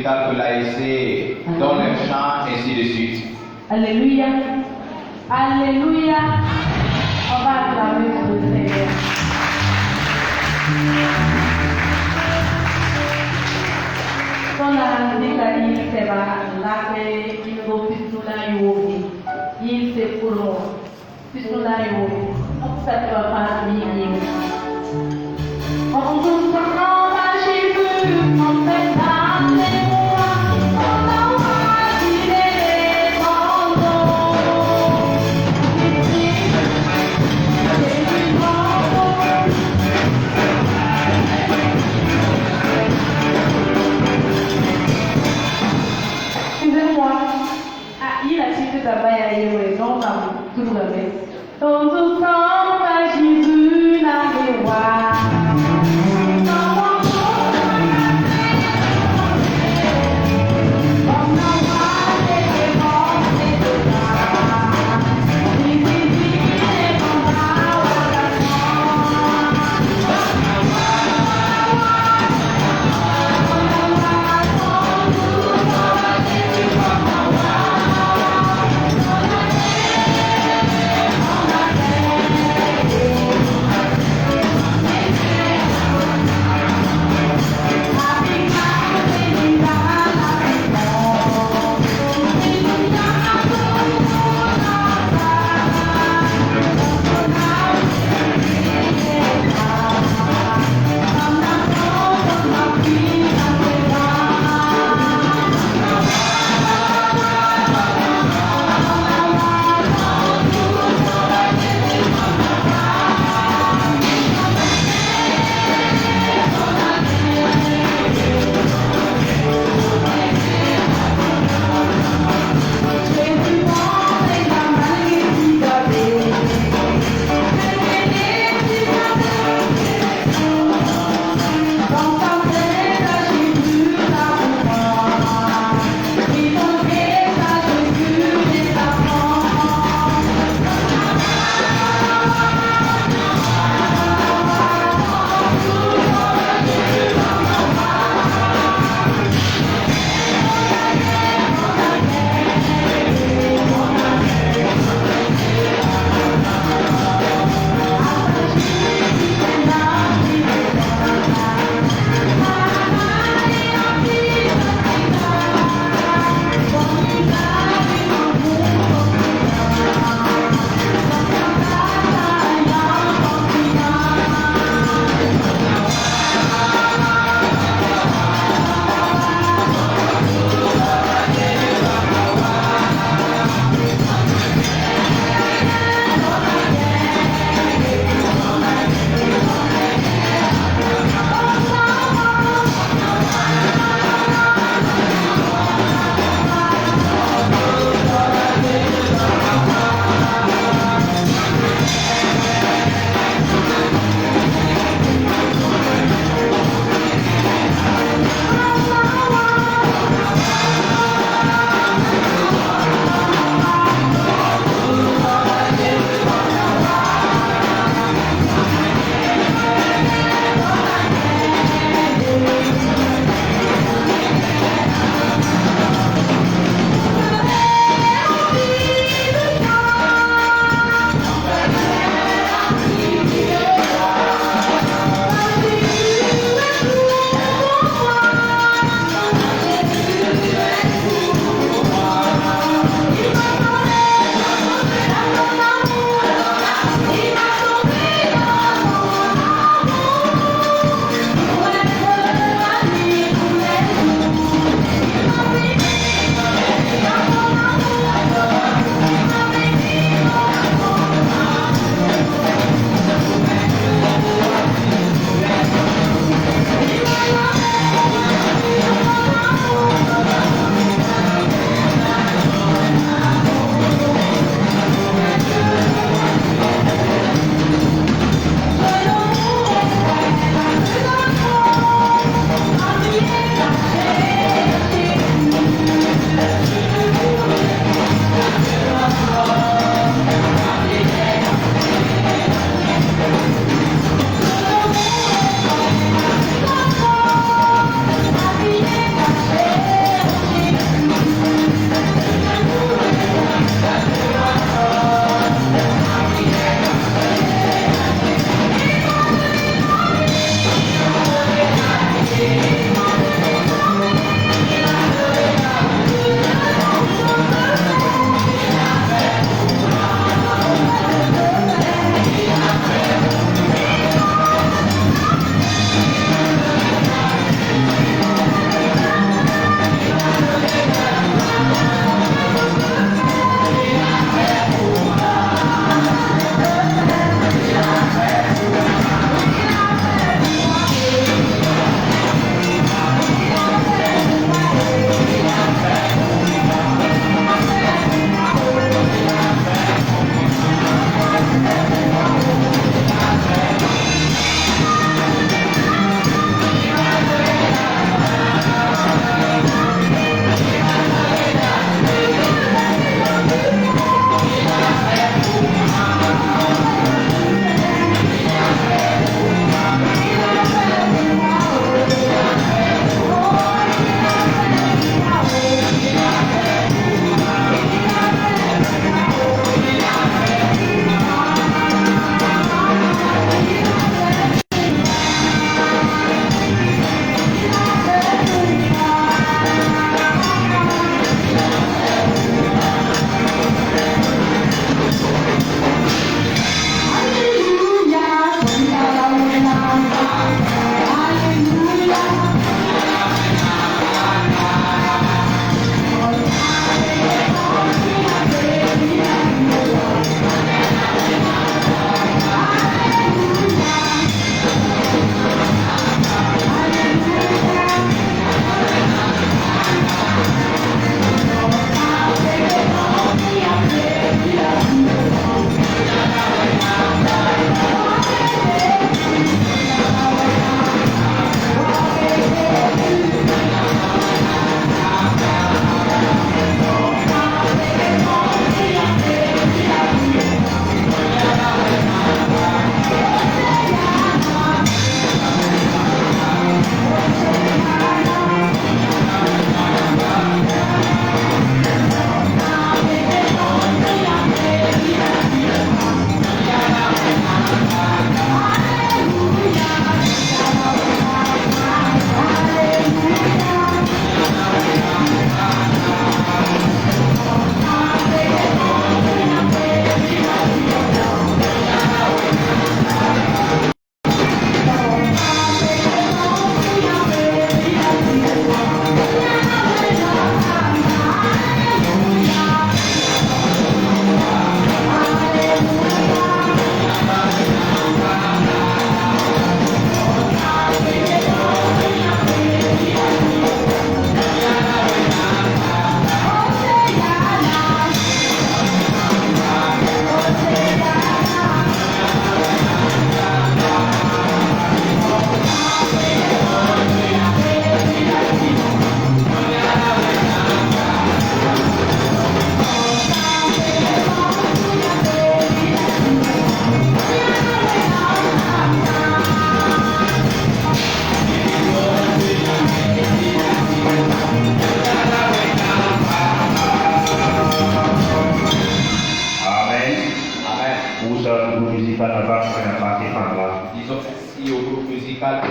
l'hôpital que l'ASC, dans les champs, ainsi de suite. Alléluia. Alléluia. On va acclamer pour le Seigneur. Dans la déclaration, c'est là que il faut plus nous la yogi. Il c'est pour nous. Plus nous la yogi. On ça ne va pas bien. On vous prend à Jésus, on fait dans les mois, on a tiré les bandeaux. Excusez-moi, il a cité là-bas, il y a non, tout le monde. Dans tout temps, à Jésus, la mémoire.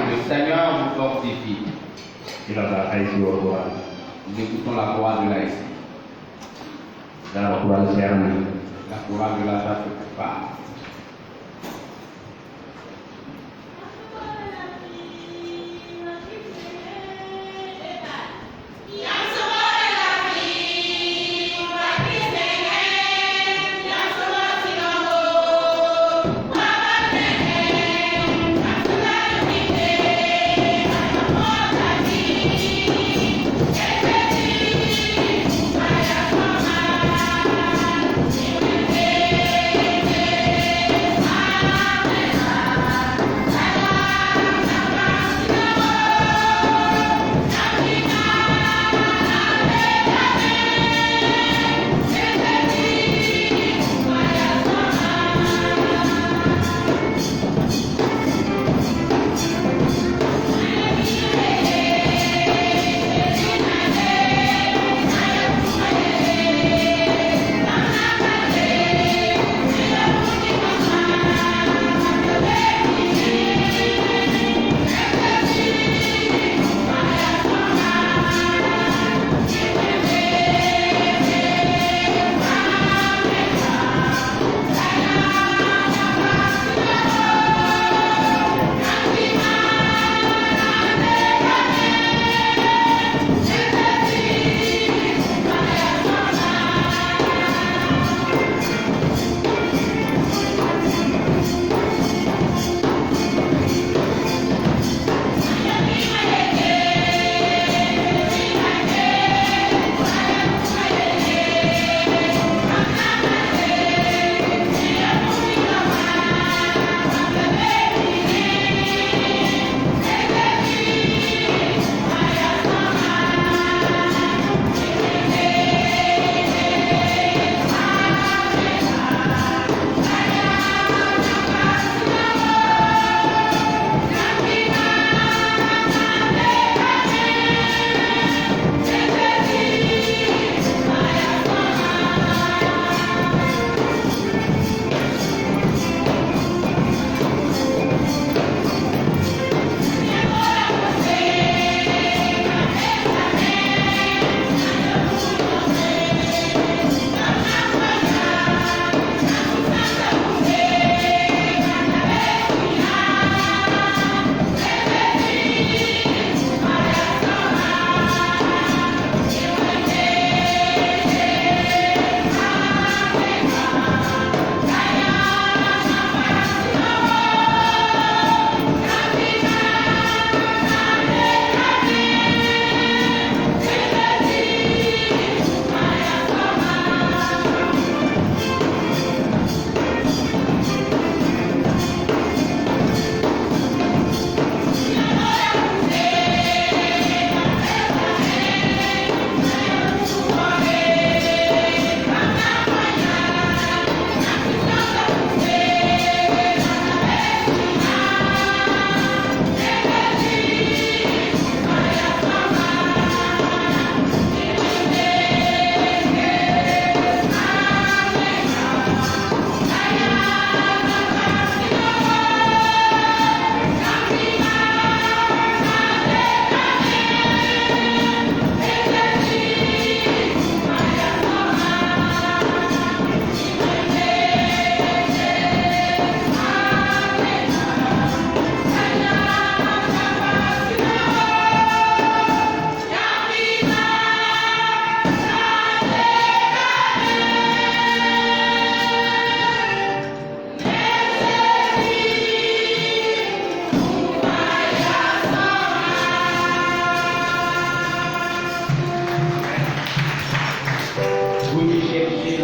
Le Seigneur vous fortifie. Ila za kaisi wa kwa. Nous écoutons la chorale de la ici. Dara kuran serani. La chorale de la charte pas.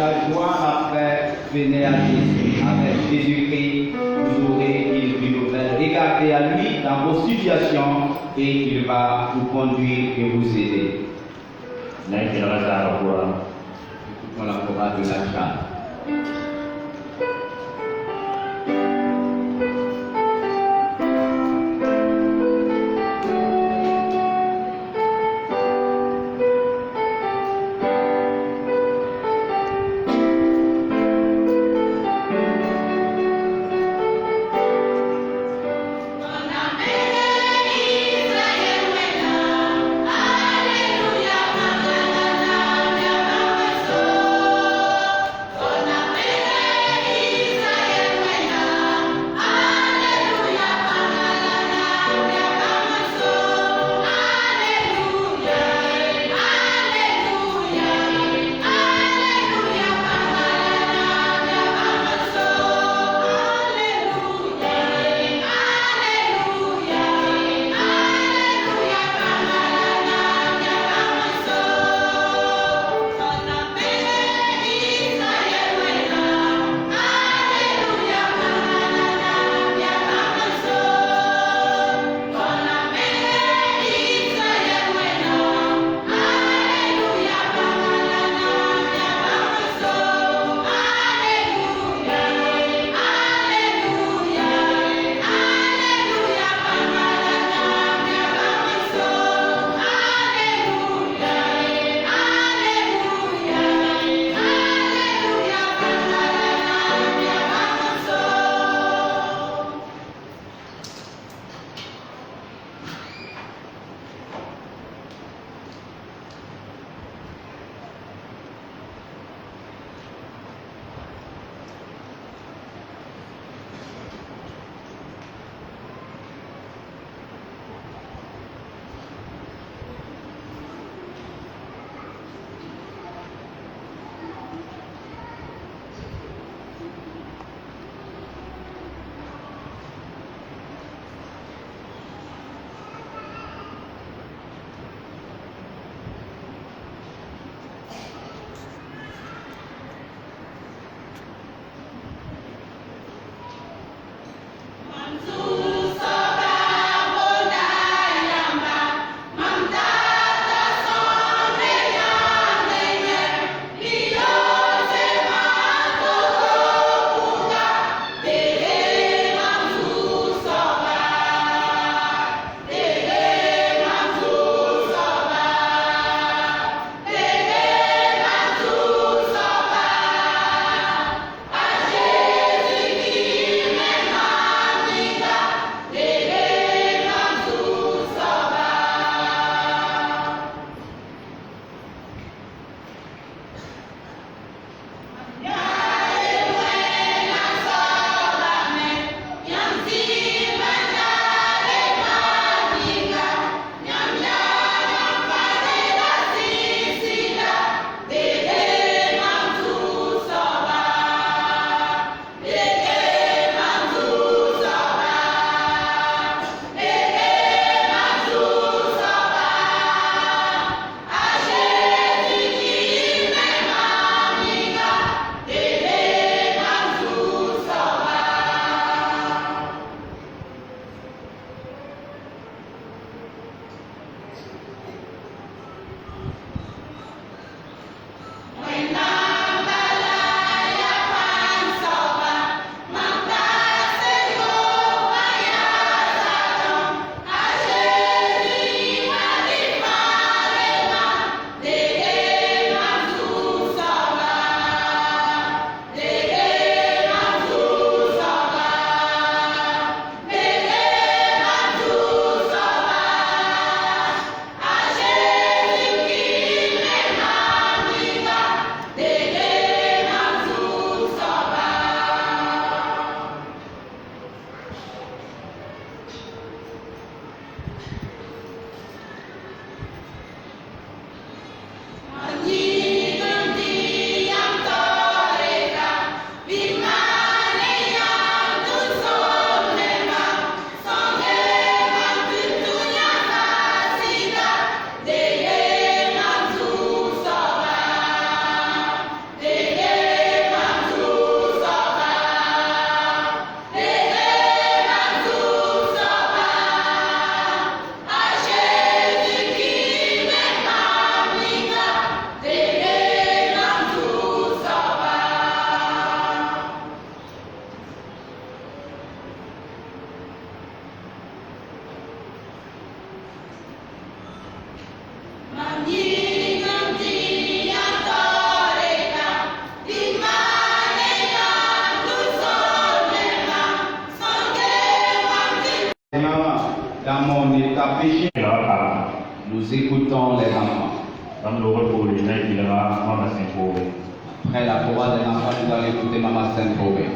la joie après venir à Jésus. Avec Jésus-Christ, vous aurez une vie nouvelle. Regardez à lui dans vos situations et il va vous conduire et vous aider. Écoutons la chorale de la charte. Amen. pas péché. ที่เราท Nous écoutons les enfants. ำตำรวจพูดในที่เรามามาเซ็นโพ Après la parole des enfants, nous allons écouter Maman Sainte-Pauvre.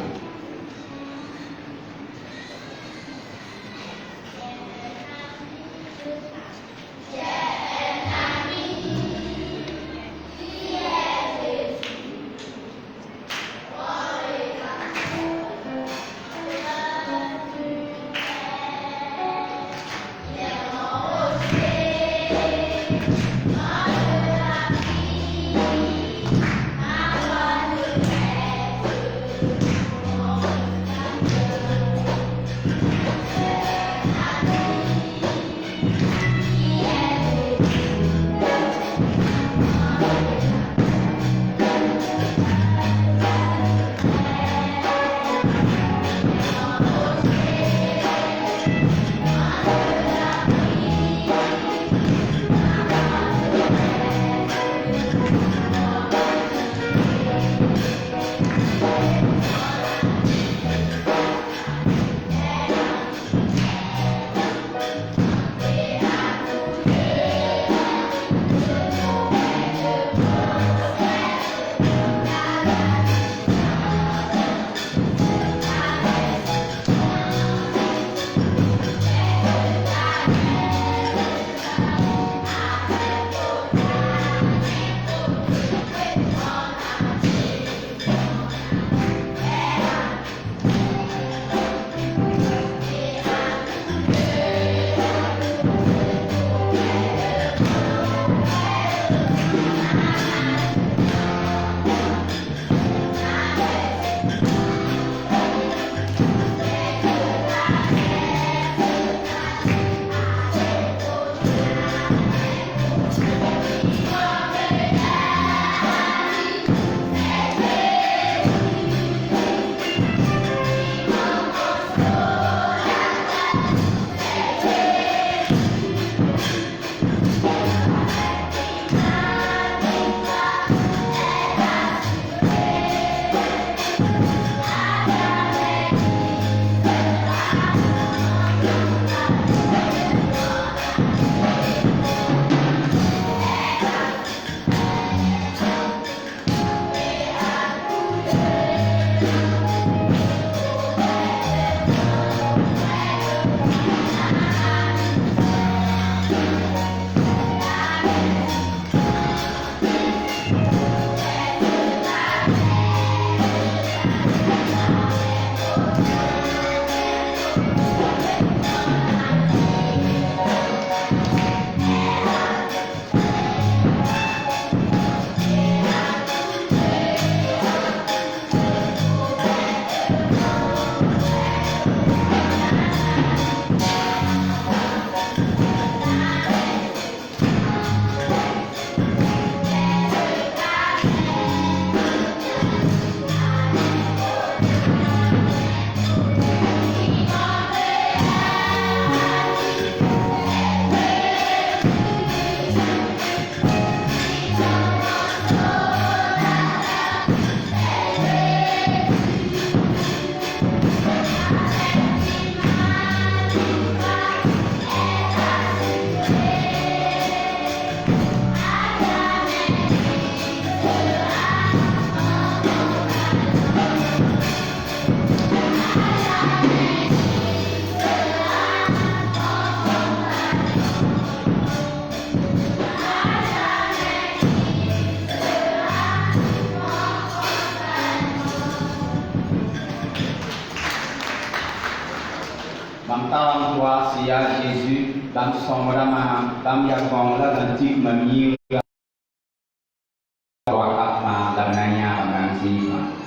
Bam tawang tua sia Jésus, bam somra ma, bam yakong la gantik mami wakaf ma dananya dengan sini.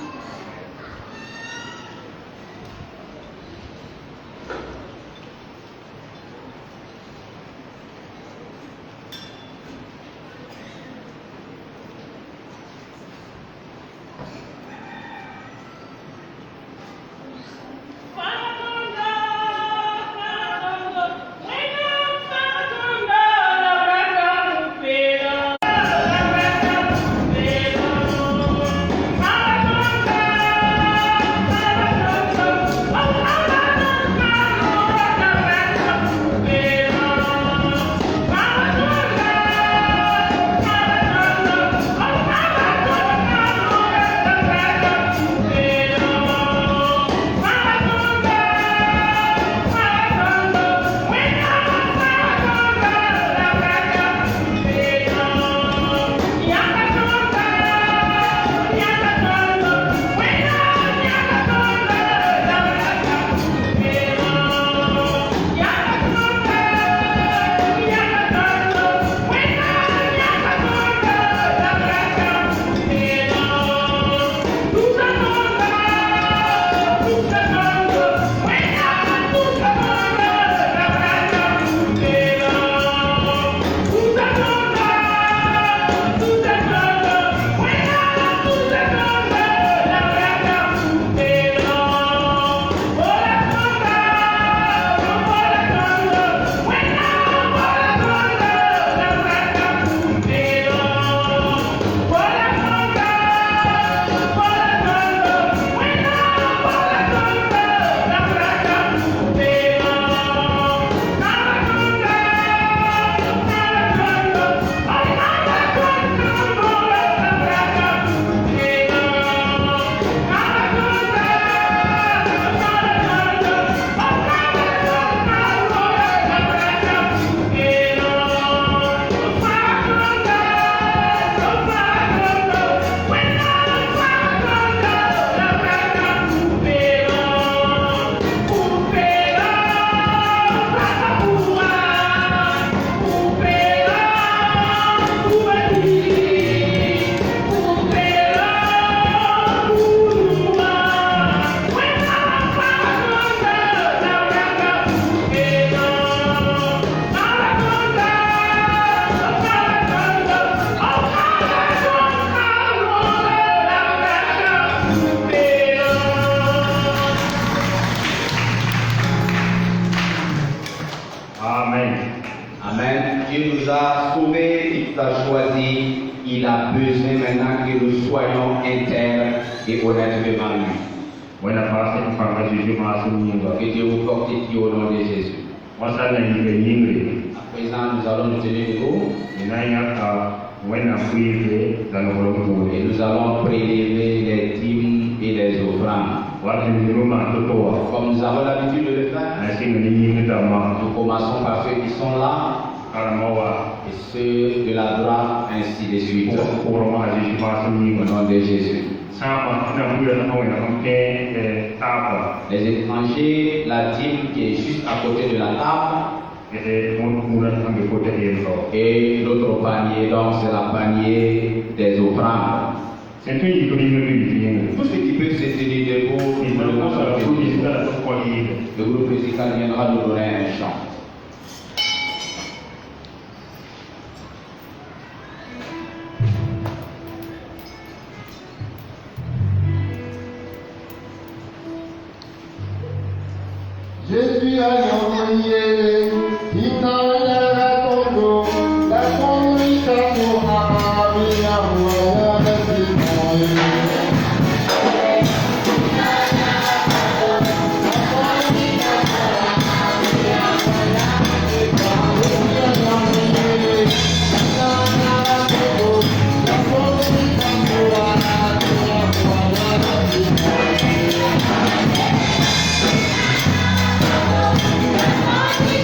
choisi, il a besoin maintenant que nous soyons intègres et honnêtes devant lui. When I pass it from the Jésus m'a soumis. Que Dieu vous fortifie au nom de Jésus. Moi, ça n'a pas yingri. À présent, nous allons nous tenir debout Il n'a pas when I privé dans le rôle et nous allons prélever les dîmes et les offrandes. What in the room at the door? Comme nous avons l'habitude de le faire, I think the yingri the man. nous commençons par ceux qui sont là Aramawa. et ceux de la droite, ainsi de suite. Pour moi, Jésus m'a soumis. Au nom de Jésus. Sama na buya na hawa na kampe tapa. Les étrangers, la dîme qui est juste à côté de la table. Et mon mura na be côté de Et l'autre panier, donc c'est la panier des offrandes. c'est tout il connaît le Tout ce qui peut se tenir debout, il nous m'a le pas ça pour faisons. ça pour Le groupe musical viendra nous donner un chant. Jésus a envoyé, il t'en a raconté, la communication a mis à moi avec Thank you.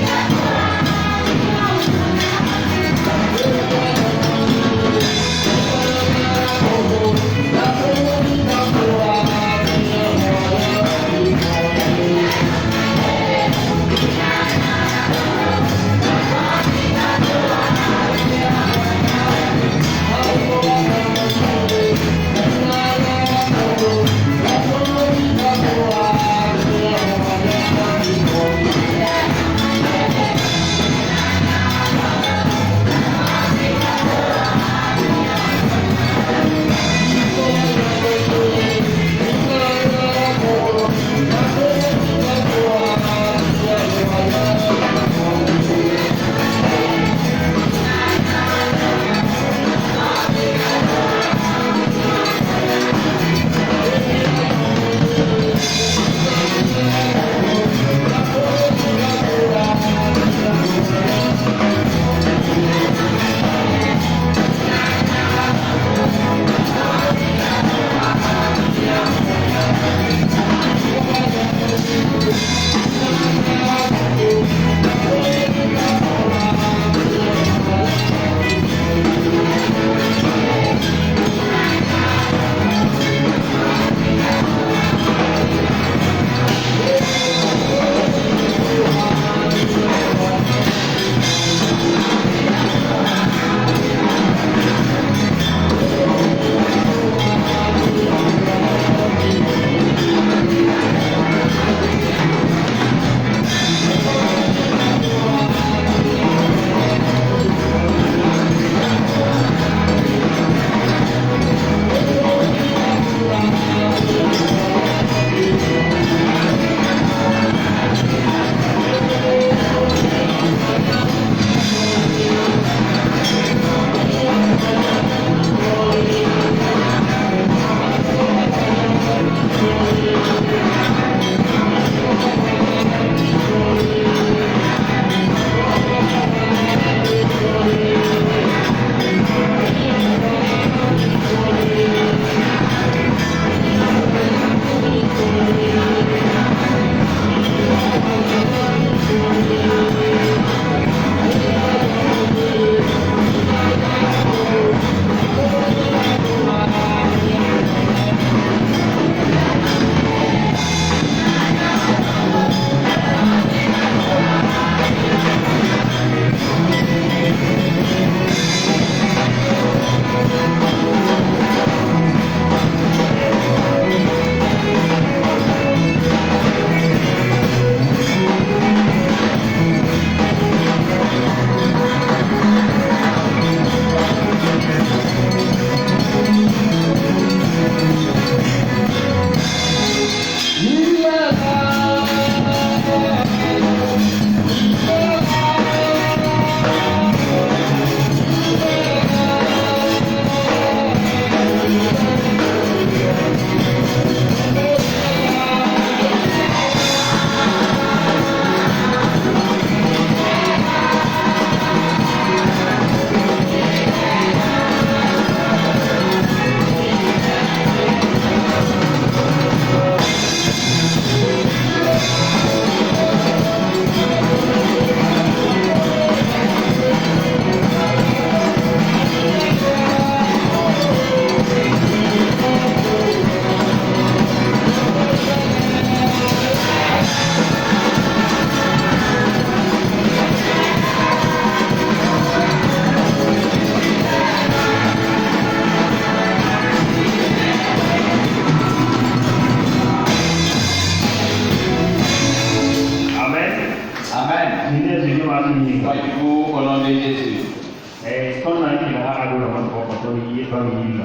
famille.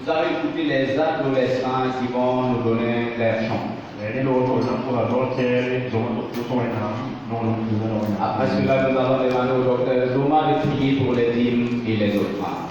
Vous avez écouté les adolescents qui vont nous donner leur chant. Après cela, nous allons demander au docteur Zoma de prier pour les dîmes et les offrandes.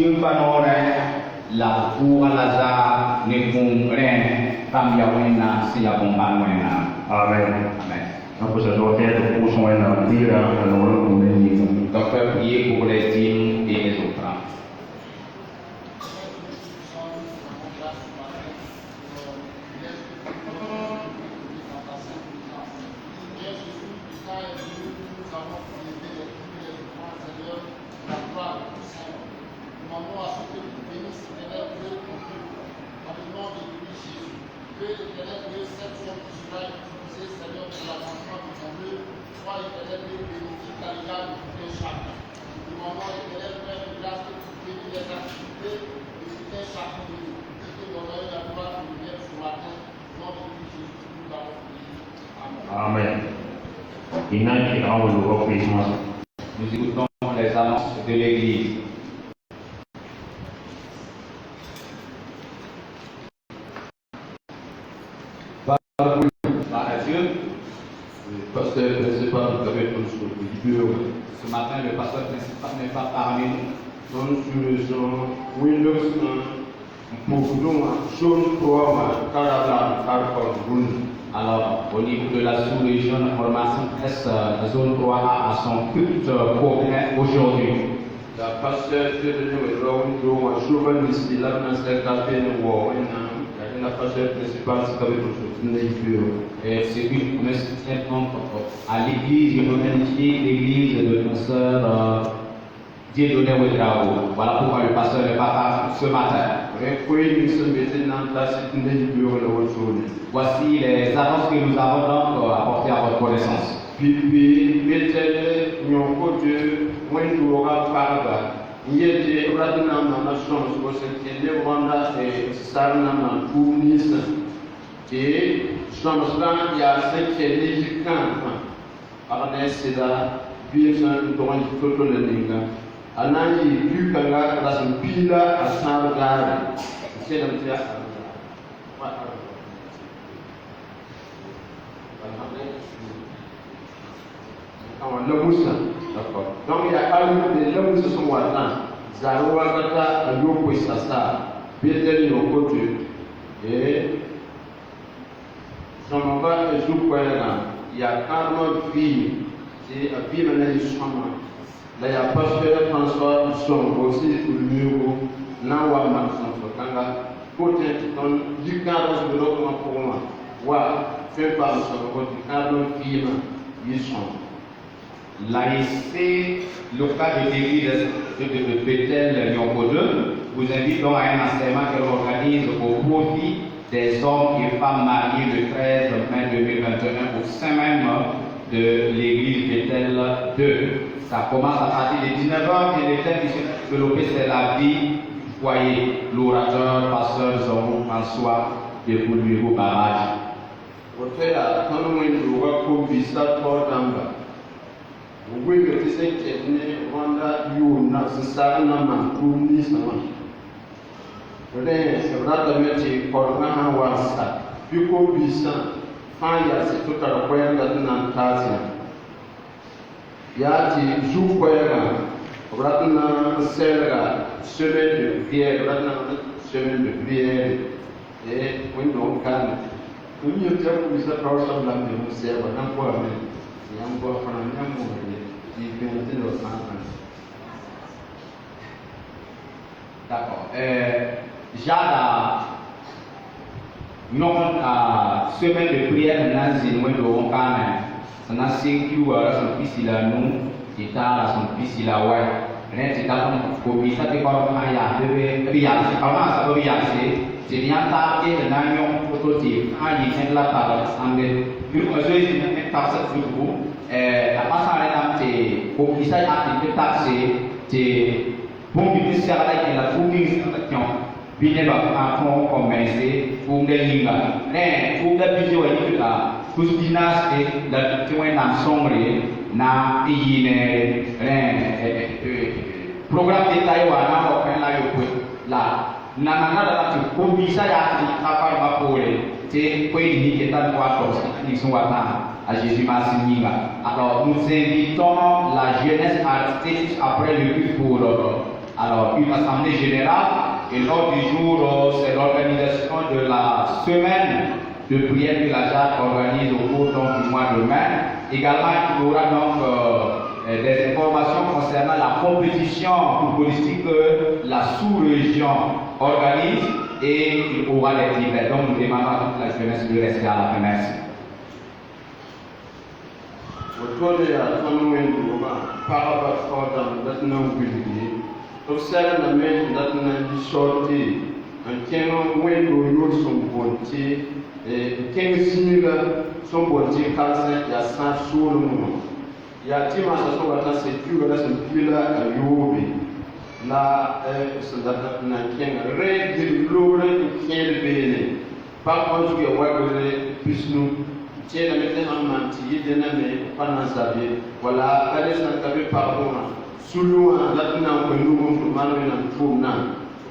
Dieu va nous la pour Lazare ne font rien comme Yahwehna si la bombe Amen. Amen. Amen. Après ça doit être pour son âme, dire à l'heure où on est. Donc prier pour les dîmes et les offrandes. Amen. Il n'a qui rend le reprises. Nous écoutons les annonces de l'Église. Par Dieu, Pasteur principal, vous avez tout ce que vous dites. ce matin, le pasteur principal n'est pas parmi nous. Donc, sur le son, Windows, pour nous, zone 3, Carabla, Carpon, Alors, au niveau de la sous-région de formation S, la zone 3A a son culte programme aujourd'hui. la pasteur de nous, Round, souvent ici, là, dans cette capelle, la pasteur principal, c'est avec nous, Et c'est une promesse à l'église, je remercie l'église de notre sœur Dieudonné Ouedrao. Voilà pourquoi le pasteur n'est pas là ce matin. Voici les annonces que nous avons donc apportées à votre connaissance. Pipi, Betel, Nyoko de Wendura Parga, Yete, Radinam, Nation, Sosete, Wanda, et Sarnam, Tunis, et Shamslan, Ya, Seke, Arne, Seda, Birsan, Doran, Toto, le Ninga, Anani, Pukanga, Rasan Pila, Asan, Gari, c'est la Tia. D'accord. Donc il y a un de l'homme se sont wattant, Zarouagata, un yoko et sasa, Bietel no côté, et son nom est Zoukwera. Il y a 40 filles, c'est un film de Chama. Là, il y a pasteur François Son aussi, le numéro, Nawa Maxon, Kanga, côté, du cadre de l'autre pour moi. Wa, fait par son côté, 40 filles, ils sont. L'AIC local de l'église de Bethel Nyonko 2 vous invite donc à un enseignement qu'elle organise au profit des hommes et femmes mariés le 13 mai 2021 au sein même de l'église Bethel 2. Ça commence à partir de 19h et le thème qui se développe c'est la vie du foyer. L'orateur, pasteur Zorou François de Boulou Barrage. Votre frère, quand on est visa pour Damba. Oui, que tu sais que Wanda, you, Nasarana, Tunis, c'est vrai que Corona Wasa, Pico Visa, Faya, c'est tout à la poêle de Nantasia. Yati, Jouquera, Ratana, Serra, semaine de prière, Ratana, semaine de prière, et Windon Can. Nous y avons vu ça par exemple, nous servons encore, mais encore, D'accord. Jada, non, semaine de prière, nous avons dit que nous avons 5 jours, son fils il a nous, et son fils il a ouais. Rien c'est comme ça te parle à ya, c'est comment ça peut y aller. C'est bien tard et nous avons prototype, il est là par ensemble. Puis on se dit que par cette vidéo, la passage c'est pour qui ça a été taxé, c'est pour que nous servons la communication. Bien va en commencer pour les lignes. Mais pour les vidéos là, tous les nas et la témoin dans sombre na yine programme détaillé wa na ko la yo la na la tu komisa ya ni apa ba pole te ko ni ke tan wa ko ni so wa à Jésus Massigninga. Alors nous invitons la jeunesse artistique après le culte pour Alors, une assemblée générale, et l'ordre du jour, c'est l'organisation de la semaine de prière que la JAC organise au cours du mois de mai. Également, il y aura donc des informations concernant la compétition footballistique que la sous-région organise et il y aura des livres. Donc, nous demandons à toute la jeunesse de rester à la fin. Merci. tiens maintenant menti dena me pana sabe wala kale san kabe pardon sulu la tuna ko ndugo mano na tumna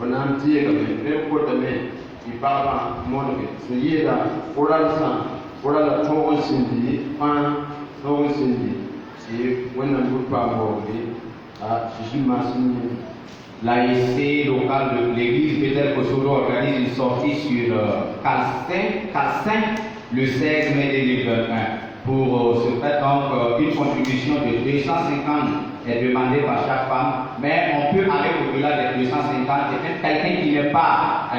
wana mtie kabe ne ko tame ibaba monke so yeda oral san oral la tongo sindi pan tongo sindi si wana ndu pa bobe a juma sindi. L'AIC locale de l'église Bethel Kosovo organise une sortie sur Calcin le 16 mai 2021. Pour ce fait, donc, une contribution de 250 est demandée par chaque femme, mais on peut aller au-delà des 250 et même quelqu'un qui n'est pas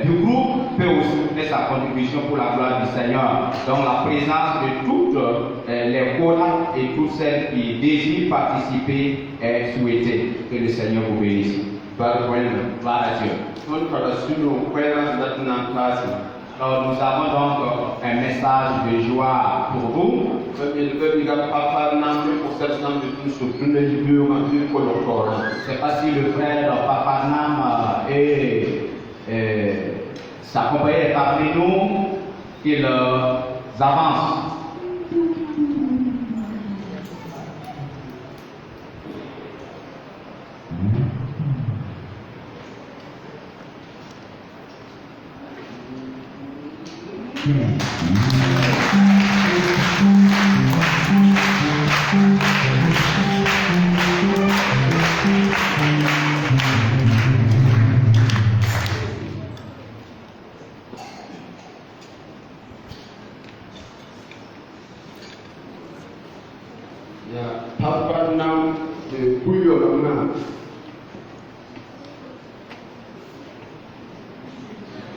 du groupe peut aussi faire sa contribution pour la gloire du Seigneur. Donc la présence de toutes les quotas et toutes celles qui désirent participer est souhaitée. Que le Seigneur vous bénisse. Gloire à Dieu. Alors nous avons donc un message de joie pour vous. Je ne sais pas si le frère Papanam s'accompagne parmi nous, qu'il avance.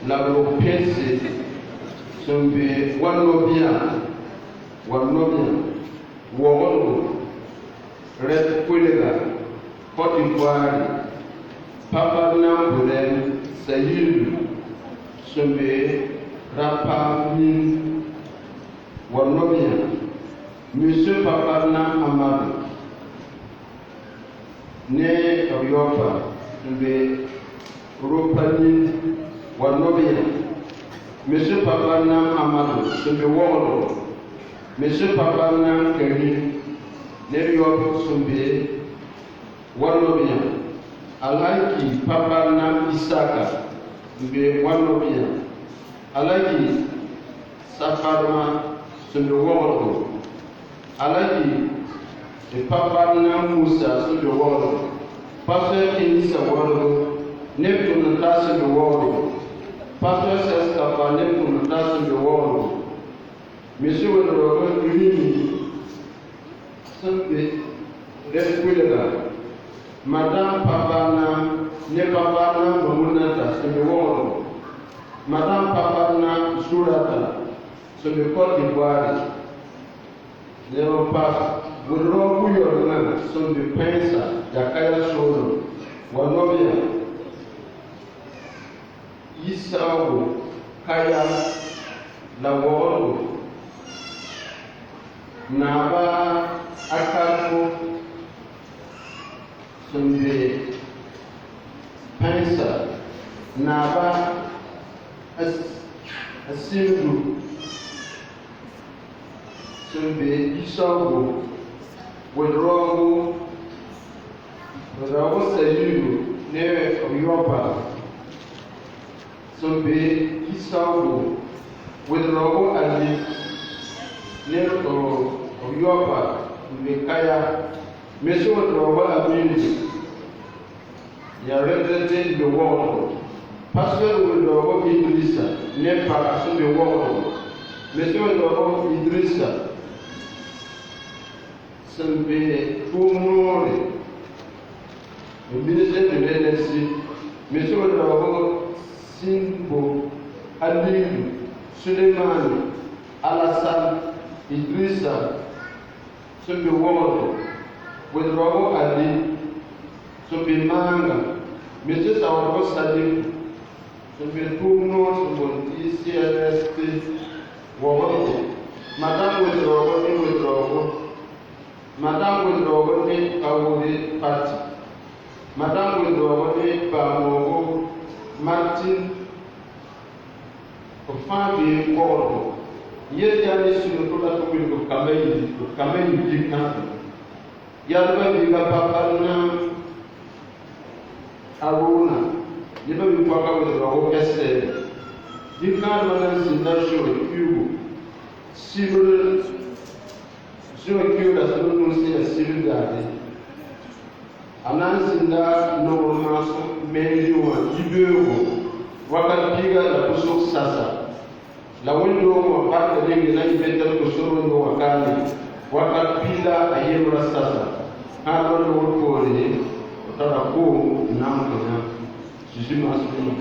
La pièce sombe wanobia wogono red kulega Côte d'Ivoire papa nambulen sayil sombe rapamin wanobia monsieur papa nam amadou ne Yopa sombe ropanin wanobia monsieur papa nam amadou sombe wogono monsieur papa nam kemi ne Yopa sombe wanobia alaki papa nam isaka sombe wanobia alaki safarma sombe wogono alaki papa nam musa sombe wogono pasteur kinisa wogono ne kuna tasi do wogono pasteur Sestapa ne kuna tasi do wogono monsieur wogono yini sombe respulega madame papa na ne papa na mamuna ta sombe wogono madame papa na surata sombe Côte d'Ivoire ne pas wono kuyo na sombe pensa jakaya solo wanobia Isao kaya la wogono naba akako sombe pensa naba asindu sombe Isao wedrogo sayidu ne Yopa sombe Isao wedrogo ali ne Yopa mbekaya meso wedrogo amini il a représenté le world. Pasteur Ouedraogo Idrissa n'est pas sur le world. Monsieur Ouedraogo Idrissa, c'est tout le monde. Le ministère de l'énergie, Monsieur Ouedraogo Simbo, Aliou, Suleiman, Alassane, Idrissa, sur le world. Ouedraogo Ali, sur le Manga, Monsieur Sawargo Sadik, sur le tournoi, sur le CRST, Madame Ouedraogo, Madame Ouedraogo est Kaouri Parti. Madame Ouedraogo est Bamogo, Martin, Famille Gordo. Il y a des années sur le tour de la commune de Kamei du Camp. Il y a des papa Aruna. Il y a des papa Ouedraogo Esther. Il y a des nations civil, je veux la solution c'est la civil d'arrêt. Anansinda normalement million libéraux. Wakapiga la puso sasa. La window wa parka dengi na ibeta kusoro ndo wakani. Wakapila ayemra sasa. Hado ndo wopole. Utara ko namto na. Sijima asuma.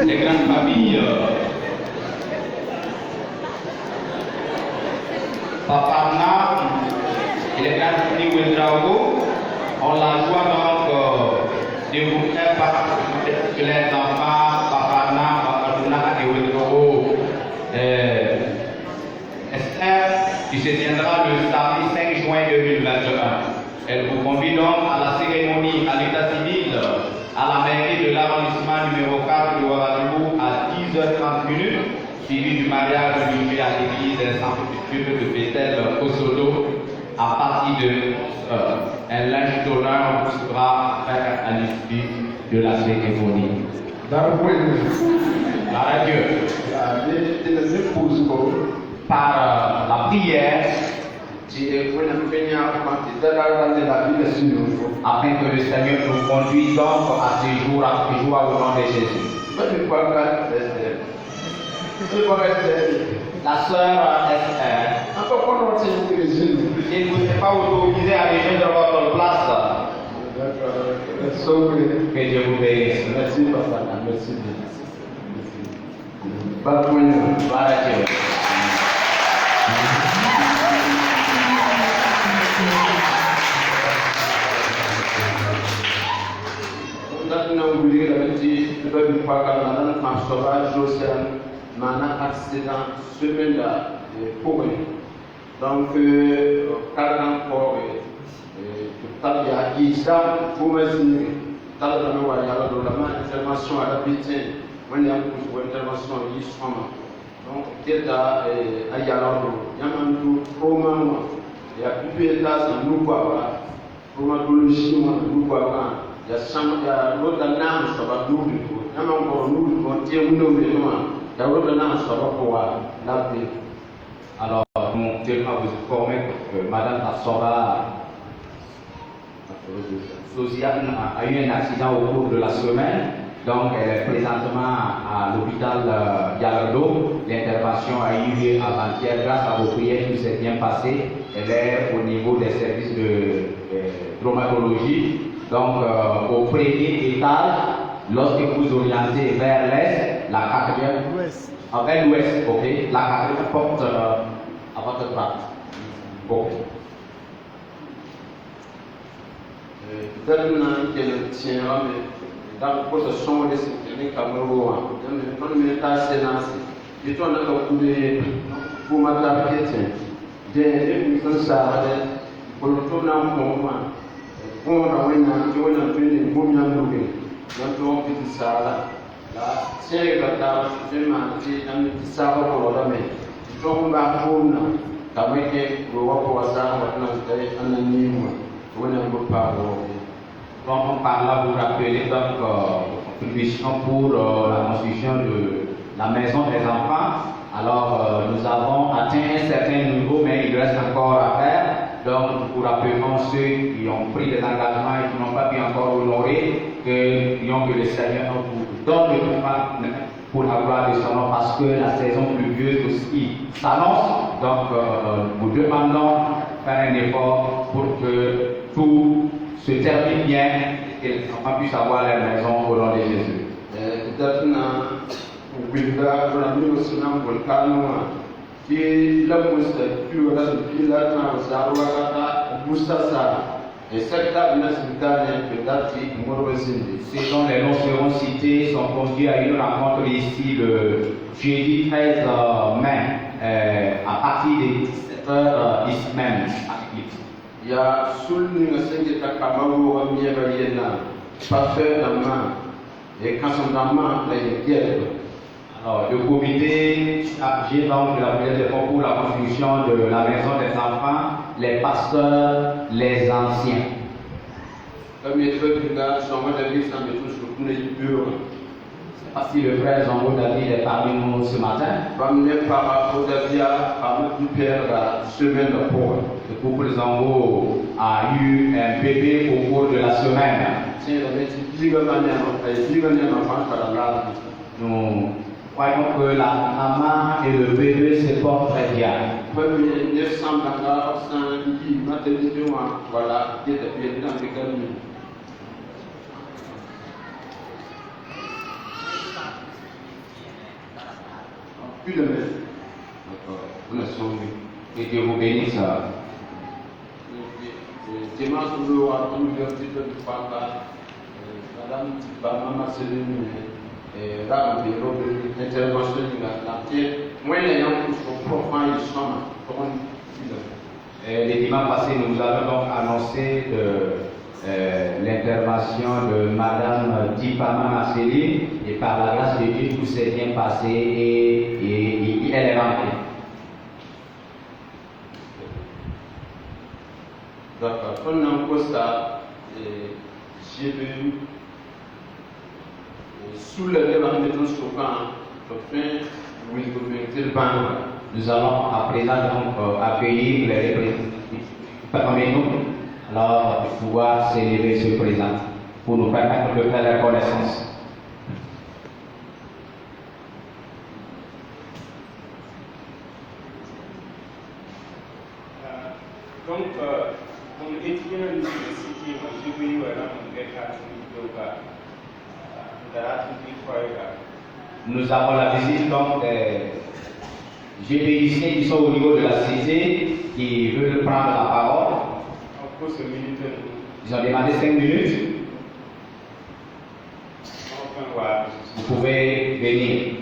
Les grandes familles, Paparna et les grandes familles Ouedraogo ont la joie donc de vous faire participer que les enfants Paparna, Paparna et Ouedraogo Esther qui se tiendra le samedi 5 juin 2021. Elle vous convie donc à la cérémonie à l'état civil à la mairie de l'arrondissement numéro 4 de Ouagadougou à 10h30, suivi du mariage livré à l'église Saint-Pétrude de Bethel au Solo à partir de 11h. Un linge d'honneur vous sera fait à l'issue de la cérémonie. Par la prière, afin que le Seigneur nous conduise donc à ce jour au nom de Jésus. La sœur Esther, il ne vous est pas autorisé à rejoindre votre place. Que Dieu vous bénisse. Merci papa, merci. Gloire à Dieu. Accident semaine pour donc encore intervention à la bêtise intervention donc Teta Ayalando Yamandu Roman et à plus là nous voir romatologie nous voir il y a 100 il y a l'autre âme ça va nous encore nous on tient nous alors, nous tenons à vous informer que Madame Tassoba Josiane a eu un accident au cours de la semaine, donc elle est présentement à l'hôpital Yalardo. L'intervention a eu lieu avant-hier grâce à vos prières qui s'est bien passé. Elle est au niveau des services de traumatologie, donc au premier étage. Lorsque vous orientez vers l'est, la quatrième, vers l'ouest, ok, la quatrième porte à votre droite. Ok. Tellement qu'elle tient, mais dans le possession de cette Cameroun, dans le milieu sénat, et toi, on a coulé pour m'attaquer, des missions pour le tournant pour moi. On a une bonne donc petit sala la c'est la table vraiment c'est un petit sala pour la main donc ba fona avec le wapo ça on a ni moi on a pas Donc, on parle là, vous rappelez donc contribution pour la construction la maison des enfants. Alors, nous avons atteint un certain niveau, mais il reste encore à faire. Donc, pour rappelons ceux qui ont pris des engagements et qui n'ont pas pu encore honorer, que le Seigneur vous donne le pouvoir pour la gloire de son nom, parce que la saison pluvieuse aussi s'annonce. Donc, nous demandons de faire un effort pour que tout se termine bien et que les enfants puissent avoir leur maison au nom de Jésus. Qui la musta plus la qui la transarwa et cette table Ces dont les noms seront cités sont conduits à une rencontre ici le jeudi 13 mai à partir de 17h ici même à l'église. Il y a sous le Seigneur Takamao, pasteur d'Amman, et quand son Amman, la guerre. Alors, le comité chargé donc de la prière des fonds pour la construction de la maison des enfants, les pasteurs, les anciens. Comme il fait du gars, son mot de vie, ça me touche pour tous les bureaux. C'est pas si le frère Jean-Paul David est parmi nous ce matin. Comme les parents d'Avia, par le père, la semaine de Paul. Le couple Zango a eu un bébé au cours de la semaine. Tiens, la métier, Nous croyons que la maman et le bébé se portent très bien. Premier 900 maternité, voilà, qui est dans le cabinet. Plus de messe. D'accord. Vous êtes sauvés. Que Dieu vous bénisse. Dimanche, nous aurons un petit peu de papa. Madame Maman Céline, là, on a une intervention de la terre. Moi, les gens qui sont profonds, ils sont Les dimanches passés, nous avons donc annoncé l'intervention de Madame Dipama Marceli, et par la grâce de Dieu, tout s'est bien passé et elle est rentrée. D'accord. On a un constat, j'ai vu sous le débat de notre souvent, où il faut le banc. Nous allons à présent donc accueillir les représentants parmi nous, alors pouvoir s'élever se présenter pour nous permettre de faire la connaissance. Donc, on étudie dans l'université, moi j'ai vu nous avons la visite donc des GPIC qui sont au niveau de la cité, qui veulent prendre la parole. Ils ont demandé 5 minutes. Vous pouvez venir.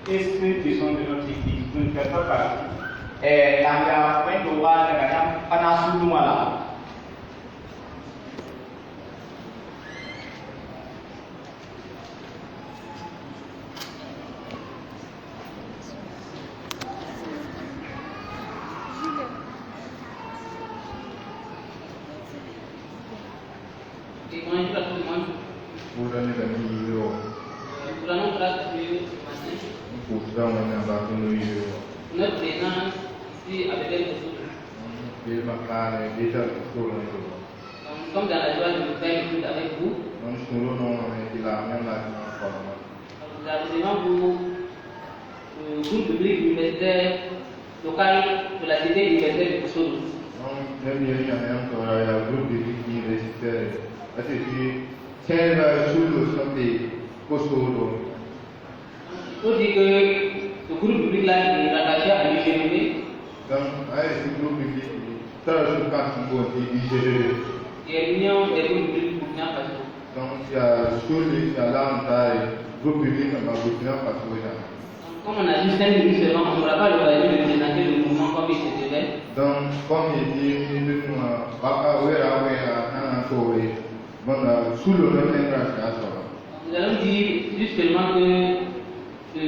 Et ceux qui sont de notre église, vous ne faites pas partie. Et la when wa daga pana sulu mala. Notre présence ici avec elle nous sommes dans la joie de nous faire écoute avec vous. Nous avons devant vous le groupe public universitaire local de la cité universitaire de Kosovo. Il faut dire que ce groupe public là est rattaché à l'UGB. Il y a l'union des groupes publics pour Burkina Faso. Comme on a juste 5 minutes seulement, on n'aura pas l'occasion de présenter le mouvement comme il se devait. Donc, comme il dit, sous le nous allons dire justement que le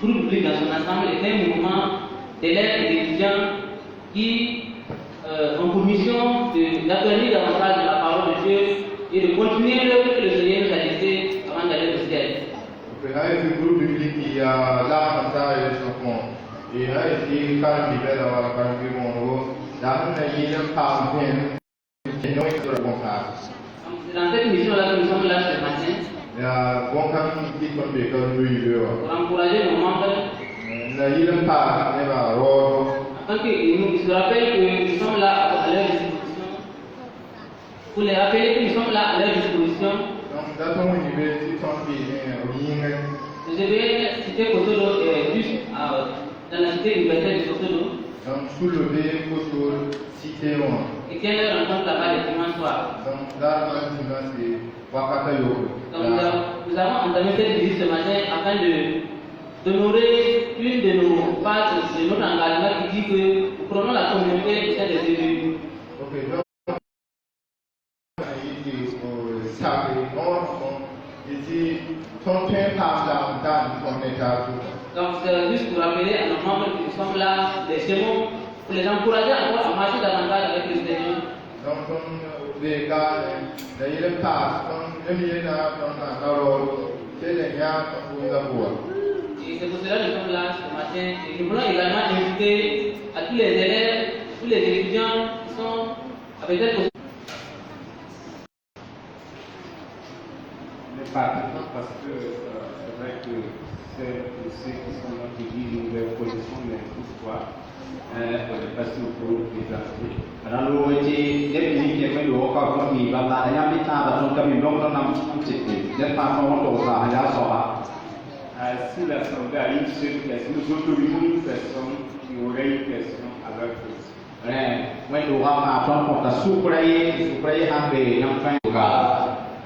groupe public dans son ensemble est un mouvement d'élèves et d'étudiants qui ont pour mission d'accueillir davantage la parole de Dieu et de continuer l'œuvre que le Seigneur nous a laissée avant d'aller au ciel. Hay un groupe biblique qui a là comme ça et son fond. Et il y a quand il va avoir quand il va mon là on a eu un pas bien. Et non il faut bon ça. C'est dans cette mission-là que nous sommes là ce matin. Il y a bon quand qui comme des comme lui Pour encourager nos membres. na eu un pas ne va ro. Afin qu'ils se rappellent que nous sommes là à leur disposition. Pour les rappeler que nous sommes là à leur disposition. Donc d'après l'université sont bien. Je vais citer Kosodo juste dans la cité universitaire de Kosodo. Donc soulever Kosodo cité on. Et tiennent leur rencontre là-bas le dimanche soir. Donc là maintenant c'est Wakata Yoko. Donc nous avons entamé cette visite ce matin afin d'honorer une de nos pages de notre engagement qui dit que nous prenons la communauté au sein des élus. Ok, donc Donc c'est juste pour rappeler à nos membres que nous sommes là, des démons, pour les encourager encore à marcher davantage avec le Seigneur. Donc, les gars, les passe, les milliers c'est les gars qui vous avouent. Et c'est pour cela que nous sommes là ce matin. Et nous voulons également inviter à tous les élèves, tous les étudiants qui sont avec cette parce que c'est vrai que c'est ceux qui sont là qui disent une nouvelle position, mais toutefois, parce que pour présenter. Alors, les musiques qui sont encore comme il va pas, il y a des temps dans comme il l'ont dans un petit peu. Des pas comment on va, il y a ça. Si l'Assemblée a une seule question, nous autorisons une personne qui aurait une question à leur poser. When you have a plan for the super and the young friend.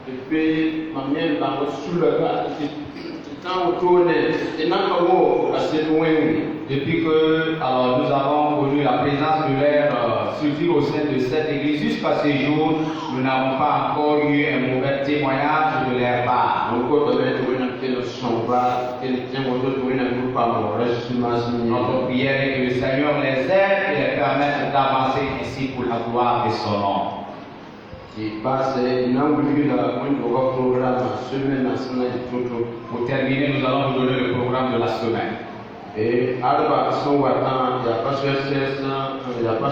Et puis, ma mère m'a reçu le gars. Quand on tourne, et non, assez loin. Depuis que nous avons connu la présence de l'air structure au sein de cette église, jusqu'à ce jour, nous n'avons pas encore eu un mauvais témoignage de leur part. Notre prière est que le Seigneur les aide et les permette d'avancer ainsi pour la gloire de son nom. Pour terminer, nous allons vous donner le programme de la semaine. Et Arba son watan, il n'y a pas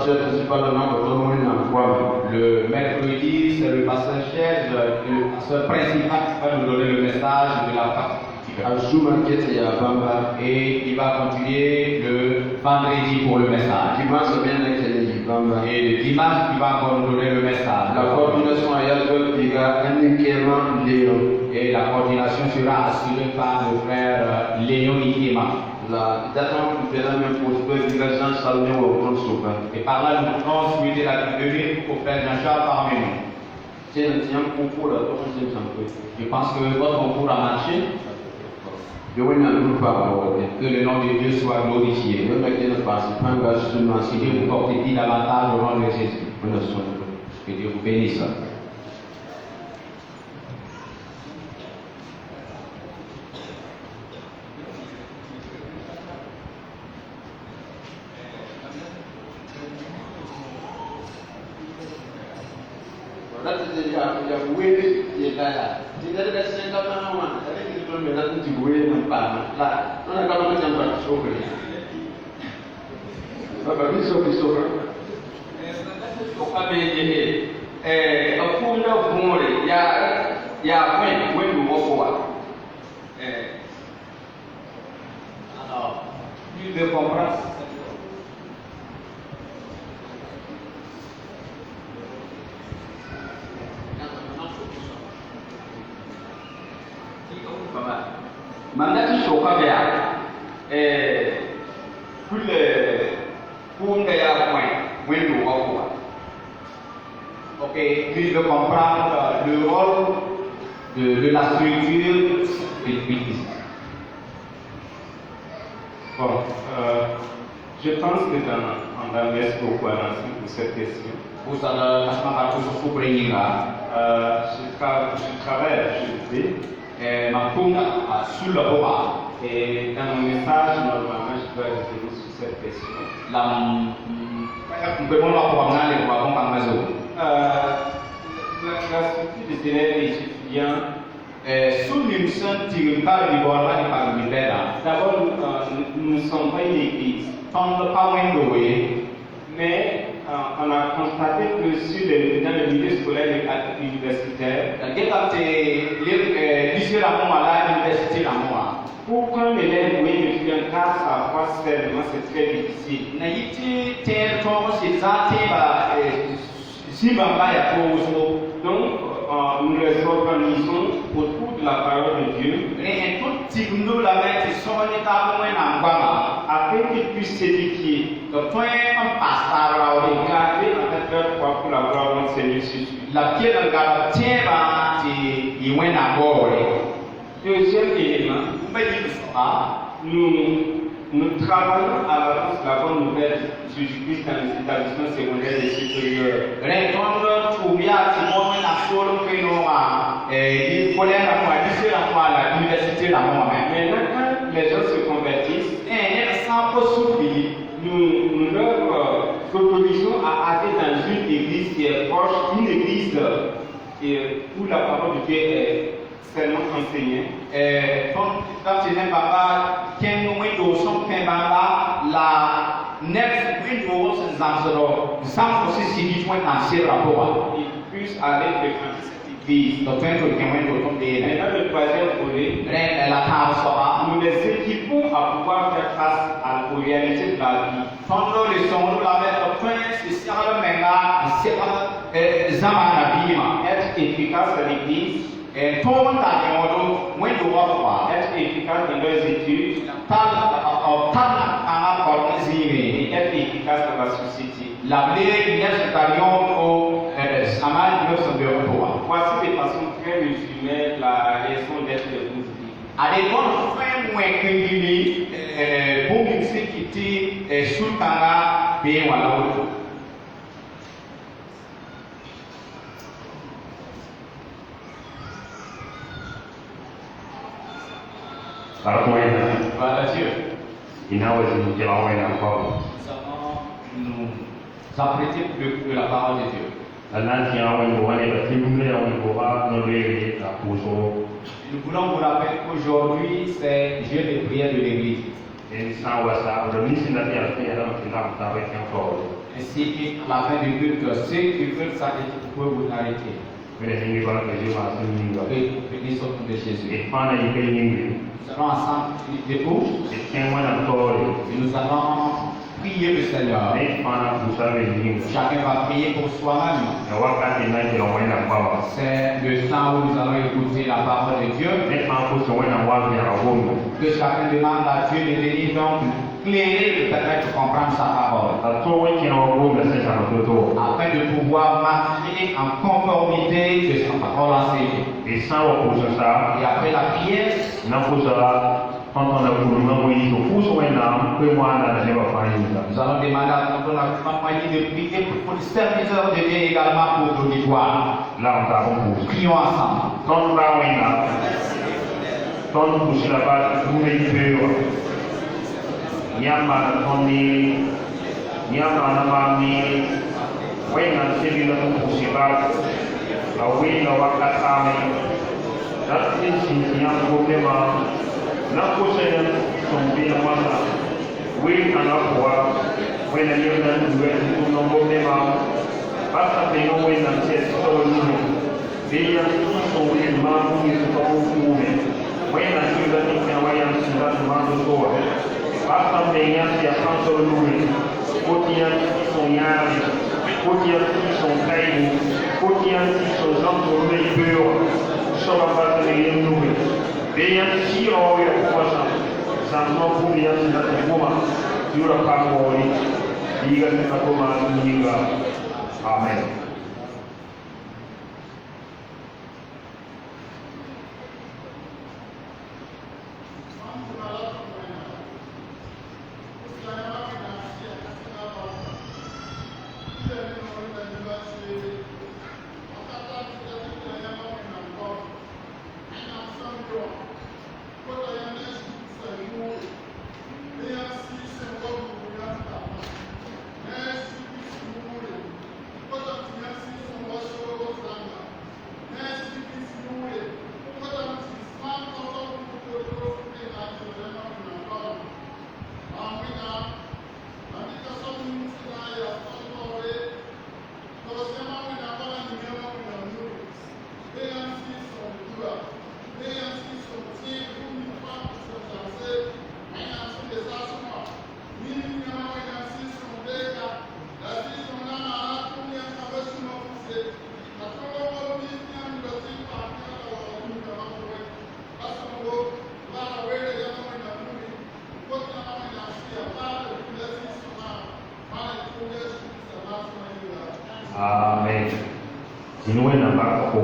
Le mercredi, c'est le pasteur chef, le pasteur principal qui va nous donner le message de la et il va continuer le vendredi pour le message. Et le dimanche, il va encore nous donner le message. La coordination et la coordination sera assurée par le frère Léon Ikema. Et par là, nous pouvons souhaiter la bienvenue au frère Jean-Charles parmi nous. Je pense que votre concours a marché. Que le nom de Dieu soit glorifié. Que Dieu vous fortifie davantage au nom de Jésus. Que Dieu vous bénisse. Alors, plus de comprendre. Mandati Shokabea, pour le point, ok, puis de comprendre le rôle de la structure de l'Église. Bon, je pense que on va mettre au courant pour cette question. Vous allez Je travaille à l'HEC. ma funga sur le bord. Et dans mon message, normalement, je dois revenir sur cette question. La structure des élèves et étudiants, d'abord, nous ne sommes pas une église. Mais on a constaté que dans le milieu scolaire et universitaire, pour qu'un élève ou une étudiante fasse sa foi seulement, c'est très difficile. Donc, nous les organisons autour de la parole de Dieu afin qu'ils puissent s'édifier et garder en fait leur foi pour la gloire de notre Seigneur Jésus. Deuxième élément, nous travaillons à l'avance la bonne nouvelle de Jésus-Christ dans les établissements secondaires et supérieurs. Maintenant, quand les gens se convertissent, nous leur autorisons à aller dans une église qui est proche, une église où la parole de Dieu est seulement enseignée. Ils puissent aller fréquenter cette église. Maintenant, le troisième volet, nous les équipons à pouvoir faire face aux réalités de la vie. Être efficace à l'église, être efficace dans leurs études, et être efficace dans la société. Voici de façon très résumée la raison d'être de vous. Nous apprêter de la parole de Dieu. Nous voulons vous rappeler qu'aujourd'hui c'est Dieu de prière de l'église. Ainsi, à la fin du culte, ceux qui veulent s'arrêter, vous pouvez vous arrêter. Bénissons au nom de Jésus. Nous allons ensemble debout et nous allons prier le Seigneur. Chacun va prier pour soi-même. C'est le temps où nous allons écouter la parole de Dieu. Que chacun demande à Dieu de venir donc éclairer le peut-être de comprendre sa parole. Afin de pouvoir marcher en conformité de sa parole enseignée. Et après la prière, nous allons demander à notre compagnie de prier pour le serviteur de Dieu également pour l'auditoire. Prions ensemble. Amen. Amen. Sinuwe na baraka kwa.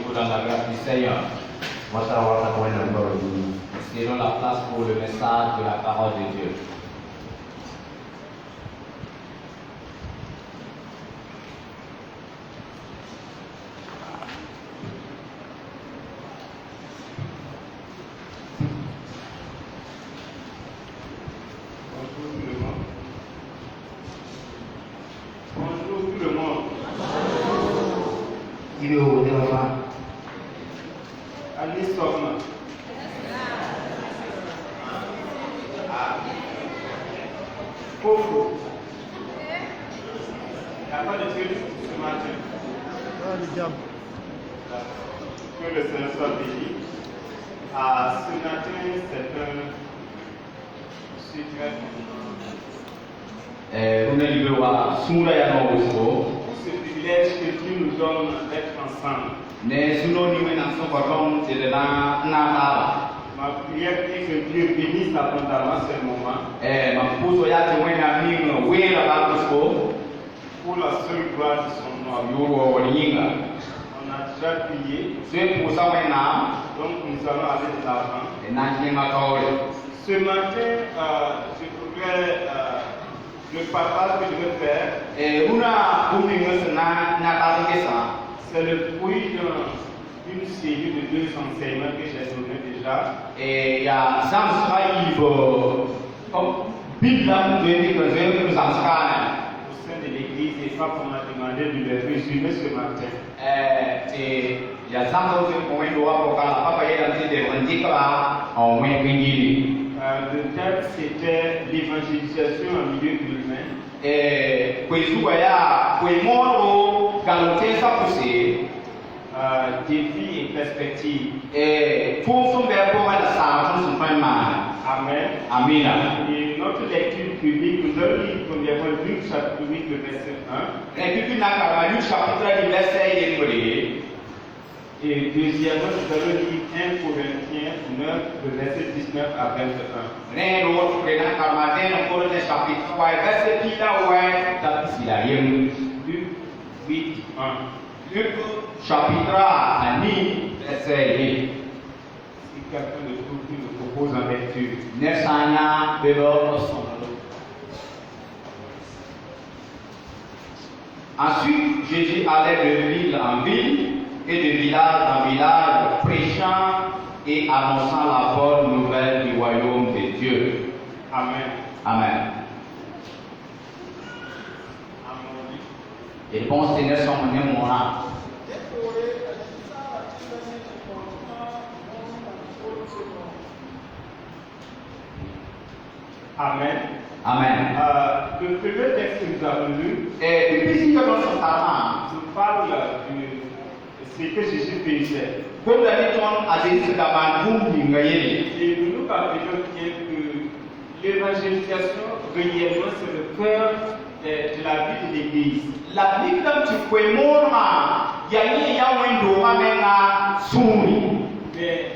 Nous dans la grâce du Seigneur. Masa wata kwa na baraka. Cédons la place pour le message de la parole de Dieu. Bonjour tout le monde. Ibe o de wa. Allez, Sogma. Pauvre. Il n'y a pas de Dieu ce matin. Que le Seigneur soit béni. Ce matin, c'est un sujet Vous n'avez pas voir Soura Yano pour ce privilège que Dieu nous donne d'être ensemble. Ne Suno ni mena so pardon c'est de la na Ma prière est que Dieu bénisse abondamment ce moment ma puso ya te wena mingo wera ba kusko pour la seule gloire de son nom. yo wolinga On a déjà prié, c'est pour ça wena donc nous allons aller de l'avant. na kinga kaole Ce matin, je voudrais le partage que je vais faire. una kuminga na ta ngesa C'est le fruit d'une série de 2 enseignements que j'ai donné déjà. ya zamsra ibo bidlam de que je zamskana Au sein de l'église, et pas qu'on m'a demandé de les résumer ce matin. ya zamso se point do wa ka papa ya de ndika en wen ngili Le thème c'était l'évangélisation en milieu urbain. Kwezuwa ya kwemoro galotesa kuse Défis et perspectives. Fofo berko la sa son fama Amen. amina Et notre lecture publique, nous allons lire premièrement Luc chapitre 8, le verset 1. et puis na ka Luc chapitre du verset yengole Et deuxièmement, nous allons lire 1 Corinthiens 9, le verset 19 à 21. ne ro to na ka ma den ko le chapitre wa verset pila wa ta sila yeng Luc 8, 1. Luc chapitre ani verset Si quelqu'un le trouve, il le propose en lecture. ne sanya bebo son. Ensuite, Jésus allait de ville en ville et de village en village, prêchant et annonçant la bonne nouvelle du royaume de Dieu. Amen. Amen. Amen. Et bon Seigneur, son nom mon âme. Amen. Amen. Le premier texte que nous avons lu, Et puis, si je donne son talent, nous parle de ce que Jésus faisait. comme la dit on a dit que la bande Et nous nous rappelons bien que l'évangélisation, réellement, c'est le cœur de la vie de l'Église. la Bible tu peux mourir, il y a une window à souri. Mais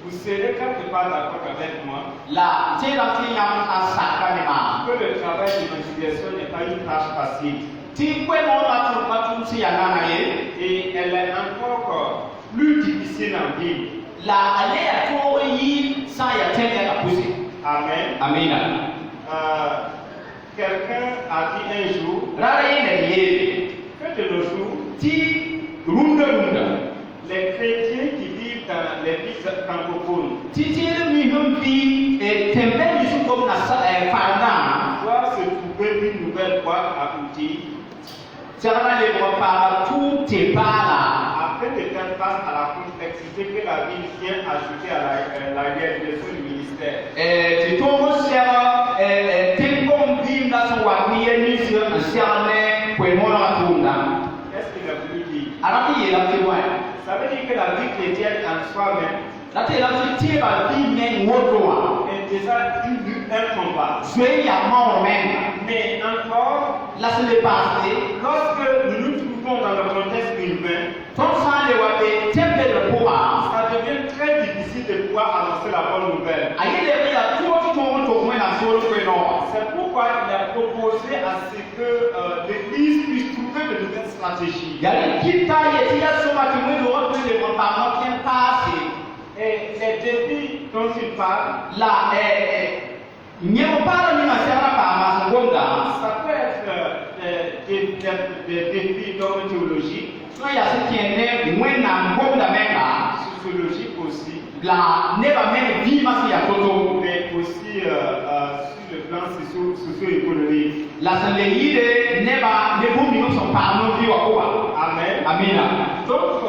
vous serez quelque part d'accord avec moi La tira qui yam a sakanema. que le travail d'évangélisation n'est pas une tâche facile. Ti kwe mo la tu patu si yana ye. Et elle est encore plus difficile en vie. La ale ya to yi sa ya tende la pusi. Amen. Amina. Quelqu'un a dit un jour Rara ye ne ye. que de nos jours, Ti runda les chrétiens qui vivent dans les villes francophones Ti tire mi humpi e tembe mi su kom na sa farna. doivent se trouver une nouvelle boîte à outils Sera le mo pa tout te pala. afin de faire face à la complexité que la vie vient ajouter à la réalisation du ministère. Ti to mo sera te kom bim na so wa mi ni sur un sermon kwe mo la tunda. Qu'est-ce qu'il a voulu dire? Ara ti ye la ti wa. Ça veut dire que la vie chrétienne en soi-même La ti la ti ti ba bi men wodo est déjà un combat. Zwe ya ma men. Mais encore, La se le passé. lorsque nous nous trouvons dans le contexte urbain, Ton sang le wa be tembe le poa. ça devient très difficile de pouvoir annoncer la bonne nouvelle. Aye le ya to mo na so lo kwe no. C'est pourquoi il a proposé à ce que l'Église puisse trouver de nouvelles stratégies. Yani kita yetia soma kimwendo wote le montamo kientasi. Et les défis dont il parle, La nyemo para ni masera pa masongonda. ça peut être des défis d'ordre théologique, So ya se tiene mwena ngonda menga. sociologique aussi, La neba men vi masi ya toto. mais aussi sur le plan socio-économique. La sanleide neba ne bumi no son pa no vi wa kwa. Amen. Amina. Donc,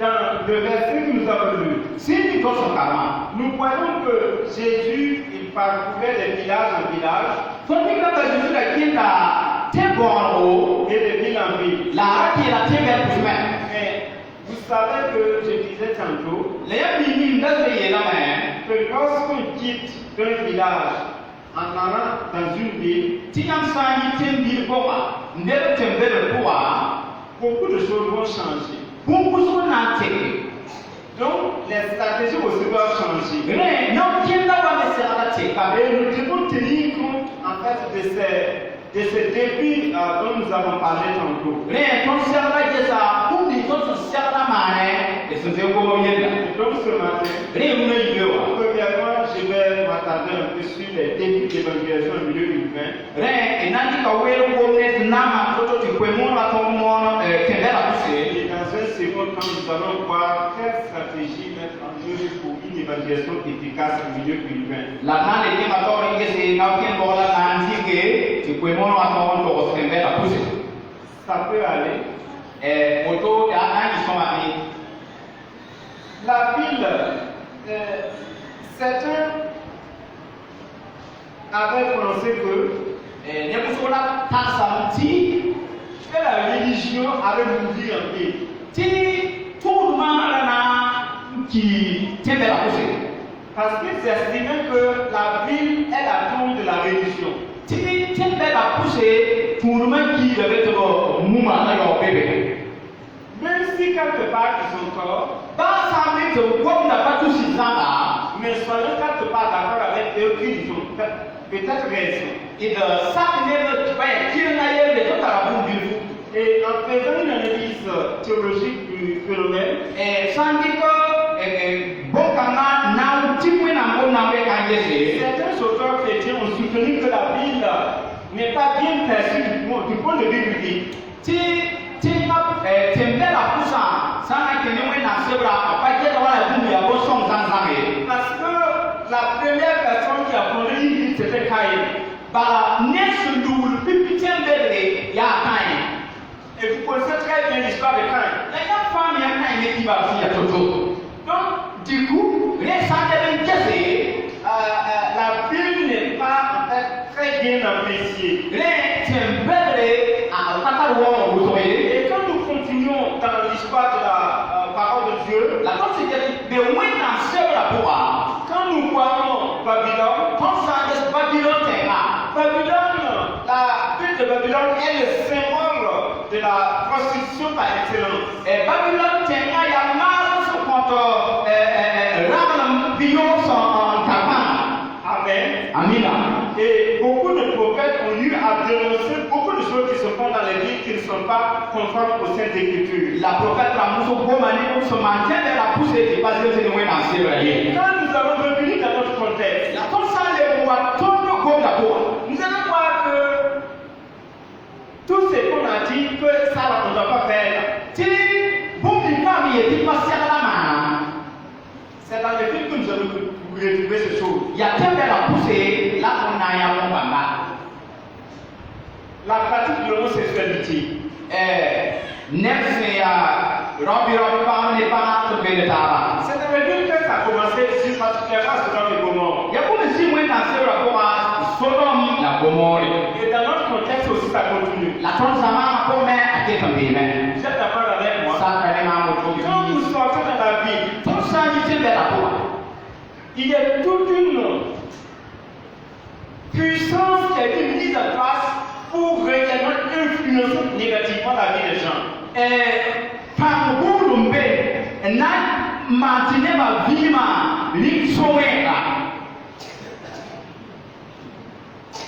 dans le verset que nous avons lu, Sindi to son kama. nous voyons que Jésus, il parcourait de village en village So ni ka Jésus la kinda tebon et de ville en ville. la ki la tebel kusmen. Mais vous savez que je disais tantôt Le ya bi ni ndaze ye la men. que lorsqu'on quitte un village en allant dans une ville, Tinyam sanyi tembi boa. Ndebe tembele boa. beaucoup de choses vont changer. Bunkusu na teke. Donc, les stratégies aussi doivent changer. Re no kinda wa mesera teka. Et nous devons tenir compte en fait de ces défis dont nous avons parlé tantôt. Re ton serra jesa kundi to serra mane. Esenze ko yenda. Et donc ce matin, Re muna yibewa. premièrement, je vais m'attarder un peu sur les défis d'évaluation au milieu urbain. Re enandi ka wero ko ne nama toto ti kwemo la ko mo tembela kuse. Et dans un second temps, nous allons voir quelle stratégie mettre en œuvre pour une évaluation efficace au milieu urbain. La nane ke matori ngese na ken bola nanzike ti kwemo la ko ndo tembela kuse. Ça peut aller. Moto ya nani soma ni. La ville, certains avaient pensé que Nebusola tasamti la religion avait mouru en paix. ti tourma na ki tembela kuse. Parce qu'ils estimaient que la ville est la tombe de la religion. Ti tembela kuse tourma ki devait to muma na yo bebe. Même si quelque part ils sont tort, Ba sambi to ko na patu sizanga mais soyons quelque part d'accord avec eux qu'ils ont peut-être raison. id sak ne ba kirna yele to tarabu bifu. Et en faisant une analyse théologique du phénomène, Sandi ko bokanga na timwe na mo na we kanjese. certains auteurs chrétiens ont soutenu que la ville n'est pas bien perçue du point de vue biblique. Tembela kusa sana kenywe na sebra papa jeta wala bumbu ya bosom zanzame. Parce que la première personne qui a fondé une ville, c'était Caïn. Ba nesu ndul pipi tembele ya kai. Et vous connaissez très bien l'histoire de Caïn. La ya fami ya kai ne kiba fi ya toto. Donc, Du coup, les sandelen kese la ville n'est pas en fait très bien appréciée. les tembele a kata wo wotoye. Et quand nous continuons dans l'histoire de la parole de Dieu, La chose c'est que be wena sebra poa. quand nous voyons Babylone, Ton sandes Babylone tenga. Babylone, la ville de Babylone est le symbole de la prostitution par excellence. Babylone tenga ya mara so konto ralam biyo son kapan. Amen. Amina. Et beaucoup de prophètes ont eu à dénoncer beaucoup de choses qui se font dans les villes qui ne sont pas conformes aux Saintes Écritures. La prophète la muso bomani se maintient de la poussée de passer de loin dans ces reliés. Quand nous allons revenir dans notre contexte, La comme ça les rois tournent comme la poa. nous allons voir que tout ce qu'on a dit, que ça on ne doit pas faire, Ti bumbi kami et ti passer la main. c'est dans les villes que nous allons retrouver ces choses. Ya tembe la poussée la on a ya mon bamba. La pratique de l'homosexualité. Nefse ya robi pa ne pa to benetara. C'est dans les villes que ça a commencé ici, particulièrement dans les Gomorrhes. Ya kuma si moi dans ce rapport Sodome la Gomorrhe. Et dans notre contexte aussi, ça continue. La ton sama ko me ake kambe me. Vous êtes d'accord avec moi? Sa kare ma mo to Quand bi. nous sortons dans la ville, Ton sa ni tembe la poa. il y a toute une puissance qui a été mise en place pour réellement influencer négativement la vie des gens. Pangulumbe na mantinema vima lisoeka.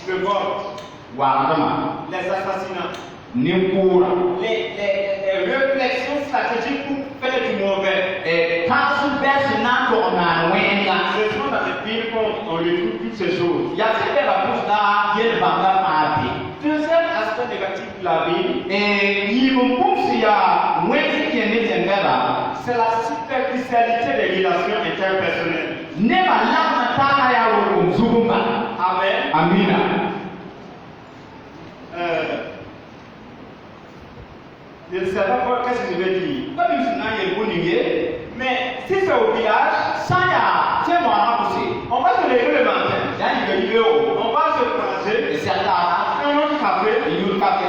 Le vote. les assassinats, les réflexions stratégiques pour faire du mauvais. Ce sont dans les films qu'on retrouve toutes ces choses. Deuxième aspect négatif de la vie, c'est la superficialité des relations interpersonnelles. Amen. Amina. Je ne sais pas qu'est-ce que je vais dire. Mais si c'est au village, on va se lever le matin, on va se manger, un autre café,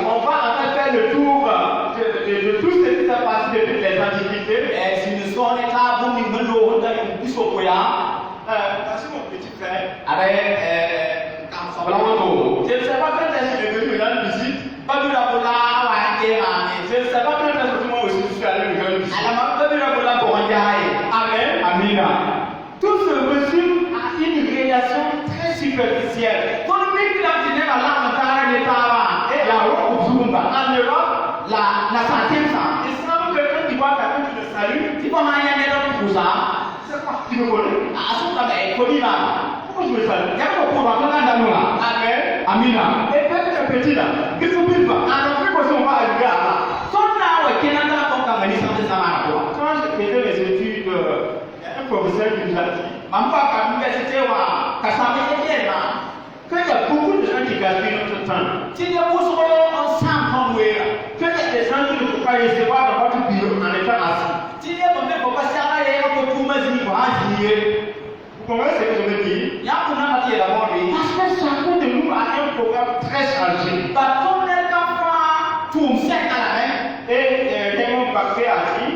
on va en fait faire le tour de tout ce qui s'est passé depuis les antiquités. Voici mon petit frère. Je ne sais pas quand est-ce qu'il est venu me rendre visite. Je ne sais pas quand est-ce que moi aussi je suis allé me rendre visite. Amen. Amina. Tout se résume à une relation très superficielle. En Europe, il semble que quand tu vois quelqu'un qui le salue, c'est quoi tu me connais? Pourquoi je me salue? Amen. Amina. Et peut-être un petit là, il faut vivre. En Afrique aussi, on va arriver à là. Quand je faisais mes études, il y a un professeur qui nous a dit qu'il y a beaucoup de gens qui gaspillent notre temps. Qu'il y a des gens qui ne peuvent pas recevoir dans votre bureau en étant assis. Vous comprenez ce que je veux dire? Parce que chacun de nous a un programme très chargé. Et Raymond Baké a dit,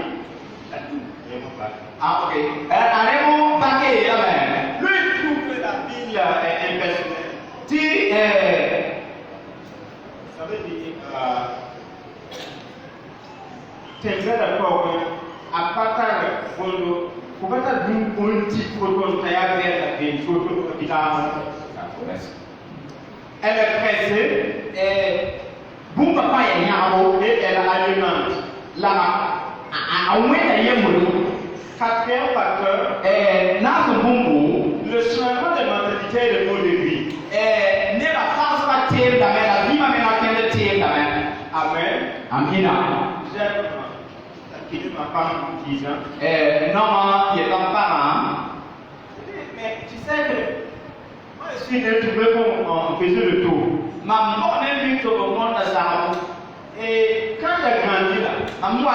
lui il trouve que la ville est impersonnelle. Ça veut dire, c'est vrai d'accord, à partir de pour être d'une petite photo, une photo qui elle est pressée et bon papa est et elle alimente. Quatrième facteur, le changement de mentalité et de mode de vie. Amen. Amina. J'aime taquiner ma femme en disant, mais tu sais que moi je suis retrouvé comme on faisait le tour. Et quand j'ai grandi là, on doit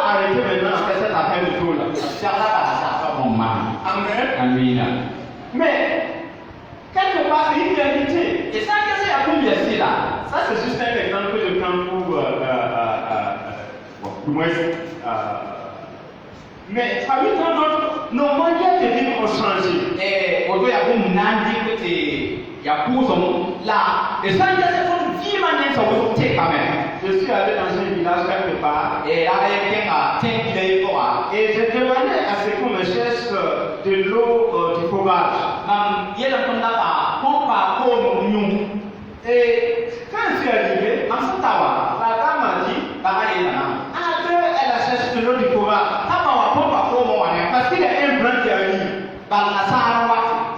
arrêter maintenant à faire cette affaire de tour là. Amen. Amina. Mais quelque part c'est une réalité. Et ça, qu'est-ce qu'il y a pour dire là? Ça c'est juste un exemple que je prends pour mais parmi tant d'autres, nos manières de vivre ont changé. Je suis allé dans un village quelque part et j'ai demandé à ce qu'on me cherche de l'eau du forage. Et quand je suis arrivé, la dame m'a dit, elle a cherché de l'eau du forage. Parce qu'il y a un blanc qui arrive.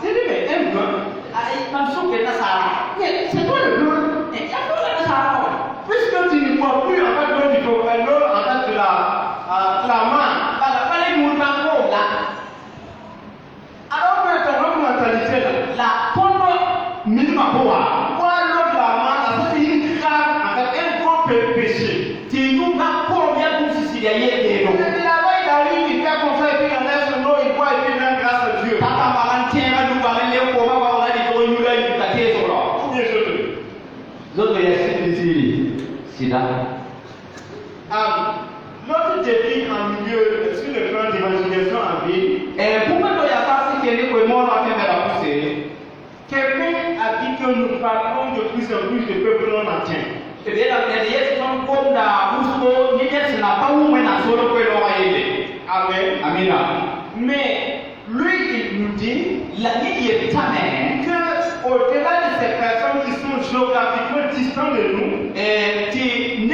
J'ai dit, mais un blanc? C'est quoi le blanc? Puisque tu ne bois plus en fait l'eau du forage, l'eau en fait de la main. Alors que ton autre mentalité là, minimum pour moi, l'eau de la main, c'est une grave, en fait, un grand péché. Et là-bas, il arrive, il fait comme ça, et puis il enlève son eau, il boit, et puis il rend grâce à Dieu. Notre défi en milieu, sur le plan d'évangélisation en ville, quelqu'un a dit que nous parlons de plus en plus de peuples non entiers. Amen. Amina. Mais lui, il nous dit que au-delà de ces personnes qui sont géographiquement distantes de nous, il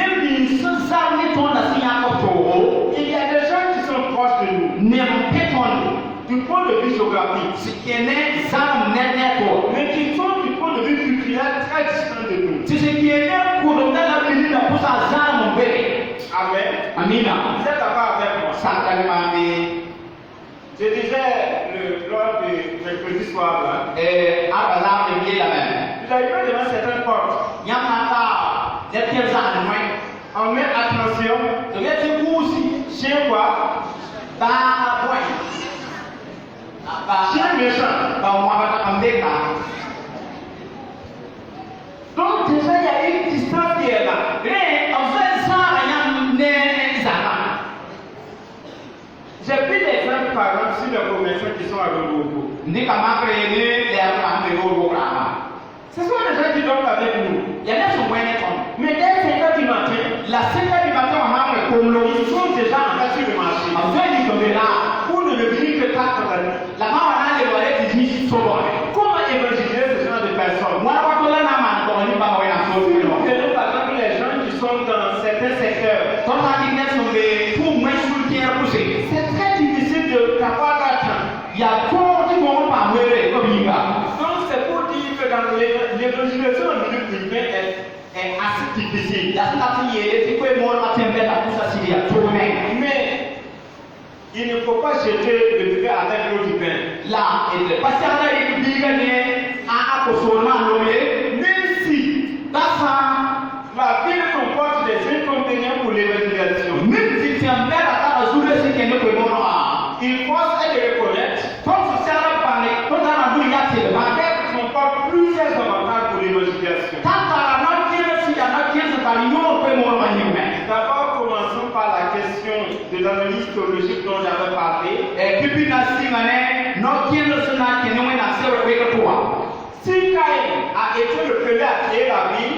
y a des gens qui sont proches de nous, du point de vue géographique, mais qui sont du point de vue culturel très distants de nous. Amen. Amina. Vous êtes d'accord avec moi? Je disais lors du mercredi soir, il a eu devant certaines portes. On met attention. Chien quoi? Chien méchant. Donc déjà il y a une distance qui est là. J'ai pris l'exemple par exemple sur les commerçants qui sont à Robogo. Ce sont des gens qui dorment avec nous. Mais dès 5h du matin, la 5h du matin, ils sont déjà en fait sur le marché. Pour ne venir que 4 heures. Comment évangéliser ce genre de personnes? Par exemple, les gens qui sont dans certains secteurs, c'est très difficile d'avoir l'argent. Donc c'est pour dire que dans l'évangélisation au milieu privé est assez difficile. Mais il ne faut pas jeter le bébé avec l'eau du bain. Même si la Bible comporte des inconvénients pour l'évangélisation, il faut être reconnaître. La Bible comporte plusieurs avantages pour l'évangélisation. D'abord, commençons par la question de l'analyse théologique dont j'avais parlé. Si Caïn a été le premier à créer la vie,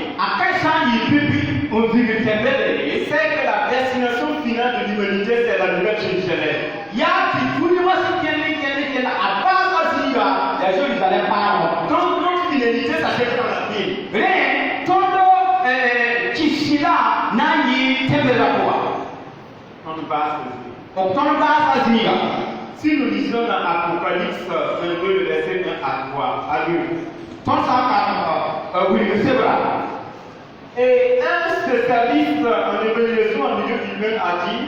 c'est que la destination finale de l'humanité, c'est la nouvelle Jérusalem. Donc notre finalité, ça s'est dans la vie. Si nous lisons dans Apocalypse 22, le verset 1 à 3, à 2. Et un spécialiste en évaluation en milieu humain a dit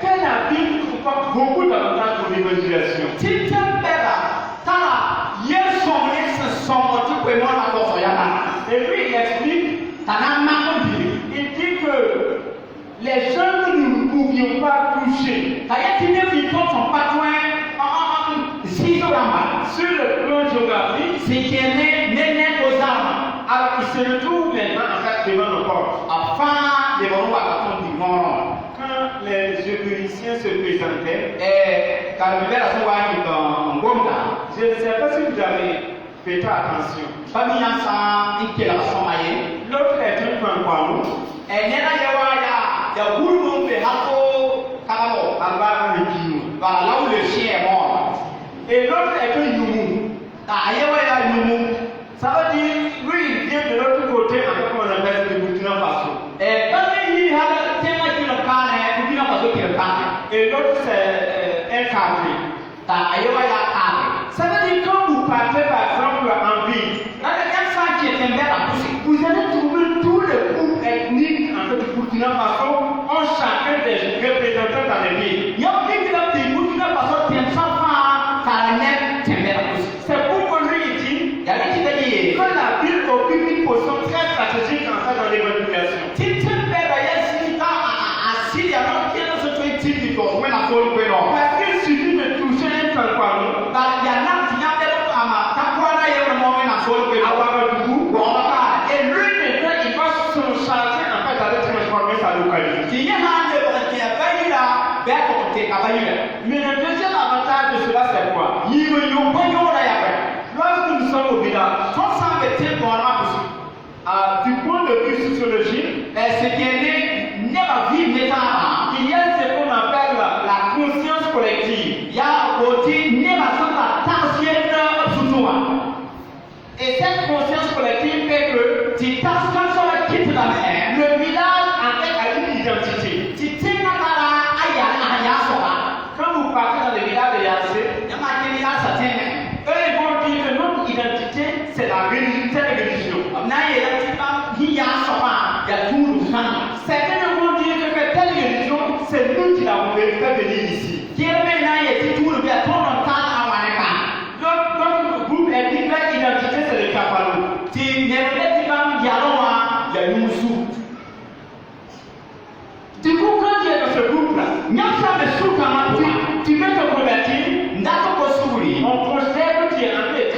que la Bible comporte beaucoup d'avantages pour l'évaluation. Et lui, il explique, il dit que les gens que nous ne pouvions pas toucher, sur le plan géographique, alors ils se retrouvent maintenant en fait devant nos portes. Quand les ébéniciens se présentaient, je ne sais pas si vous avez fait attention. L'autre est un fanfano. Là où le chien est mort. Et l'autre est un youmou. Ça veut dire, lui il vient de l'autre côté avec on appelle le Burkina Faso. Et l'autre c'est un cadre. Ça veut dire quand vous partez par exemple en ville, vous allez trouver tous les groupes ethniques en fait, du Burkina Faso ont chacun des représentants dans les villes. C'est pourquoi lui il dit que la ville occupe une position très stratégique en fait dans l'évaluation. Parce qu'il suffit de toucher un fanfano, et lui maintenant il va se charger en fait d'aller transformer sa localité. Mais le deuxième avantage de cela c'est quoi? Lorsque nous sommes au village, du point de vue sociologique, il y a ce qu'on appelle la conscience collective.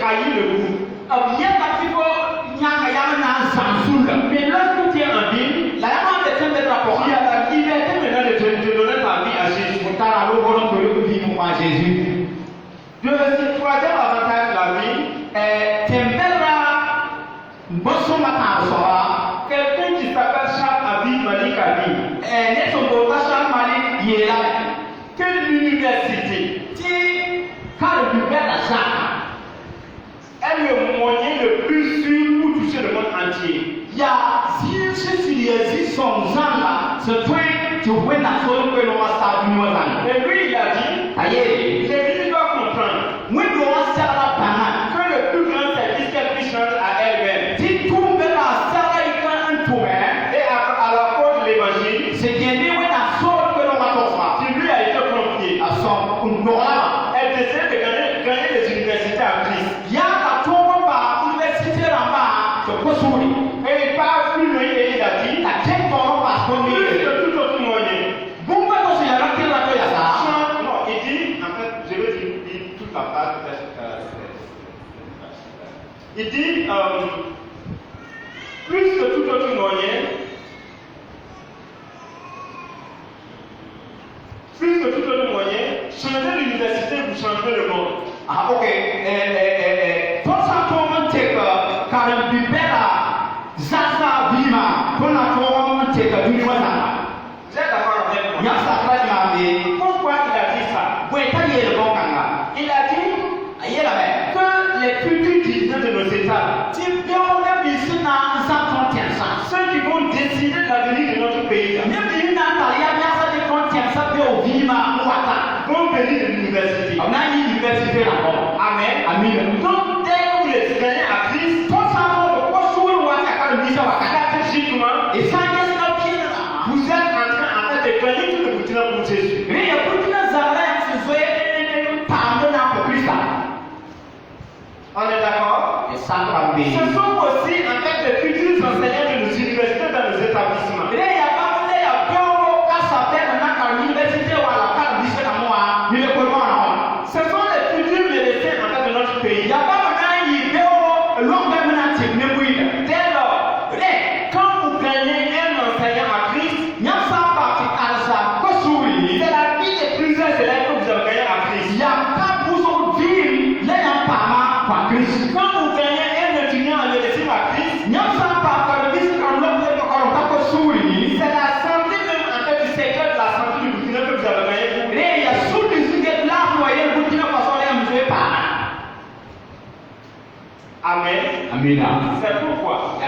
trahir le groupe. Mais lorsque tu es en ville, il y a la liberté maintenant de te donner ta vie à Jésus. Le troisième avantage de la vie est quelqu'un qui s'appelle Charles Habib Malik Habib. Quelle université est le moyen le plus sûr pour toucher le monde entier? Et lui, il a dit, les gens doivent comprendre que le plus grand service qu'elle puisse rendre à elle-même et à la cause de l'évangile, qui lui a été confié. Elle décide de gagner les universités à Christ. Et il parle plus loin et il a dit, plus que tout autre moyen. Non, il dit, en fait, je vais dire toute la phrase. Il dit, plus que tout autre moyen, changer l'université pour changer le monde. Vous êtes d'accord avec moi? Pourquoi il a dit ça? Il a dit que les futurs dirigeants de nos États, ceux qui vont décider de l'avenir de notre pays, vont venir de l'université. Amen. Donc, dès que vous les gagnez à Christ, stratégiquement, vous êtes en train de gagner tout le Burkina pour Jésus. On est d'accord? Ce sont aussi en fait les futurs enseignants de nos universités dans nos établissements. Ce sont les futurs médecins en fait de notre pays. Dès lors, quand vous gagnez un enseignant à Christ, c'est la vie de plusieurs élèves que vous avez gagné à Christ. Quand vous gagnez un étudiant en médecine à Christ, c'est la santé même en fait du secteur de la santé du Burkina que vous avez gagné pour. Amen. C'est pourquoi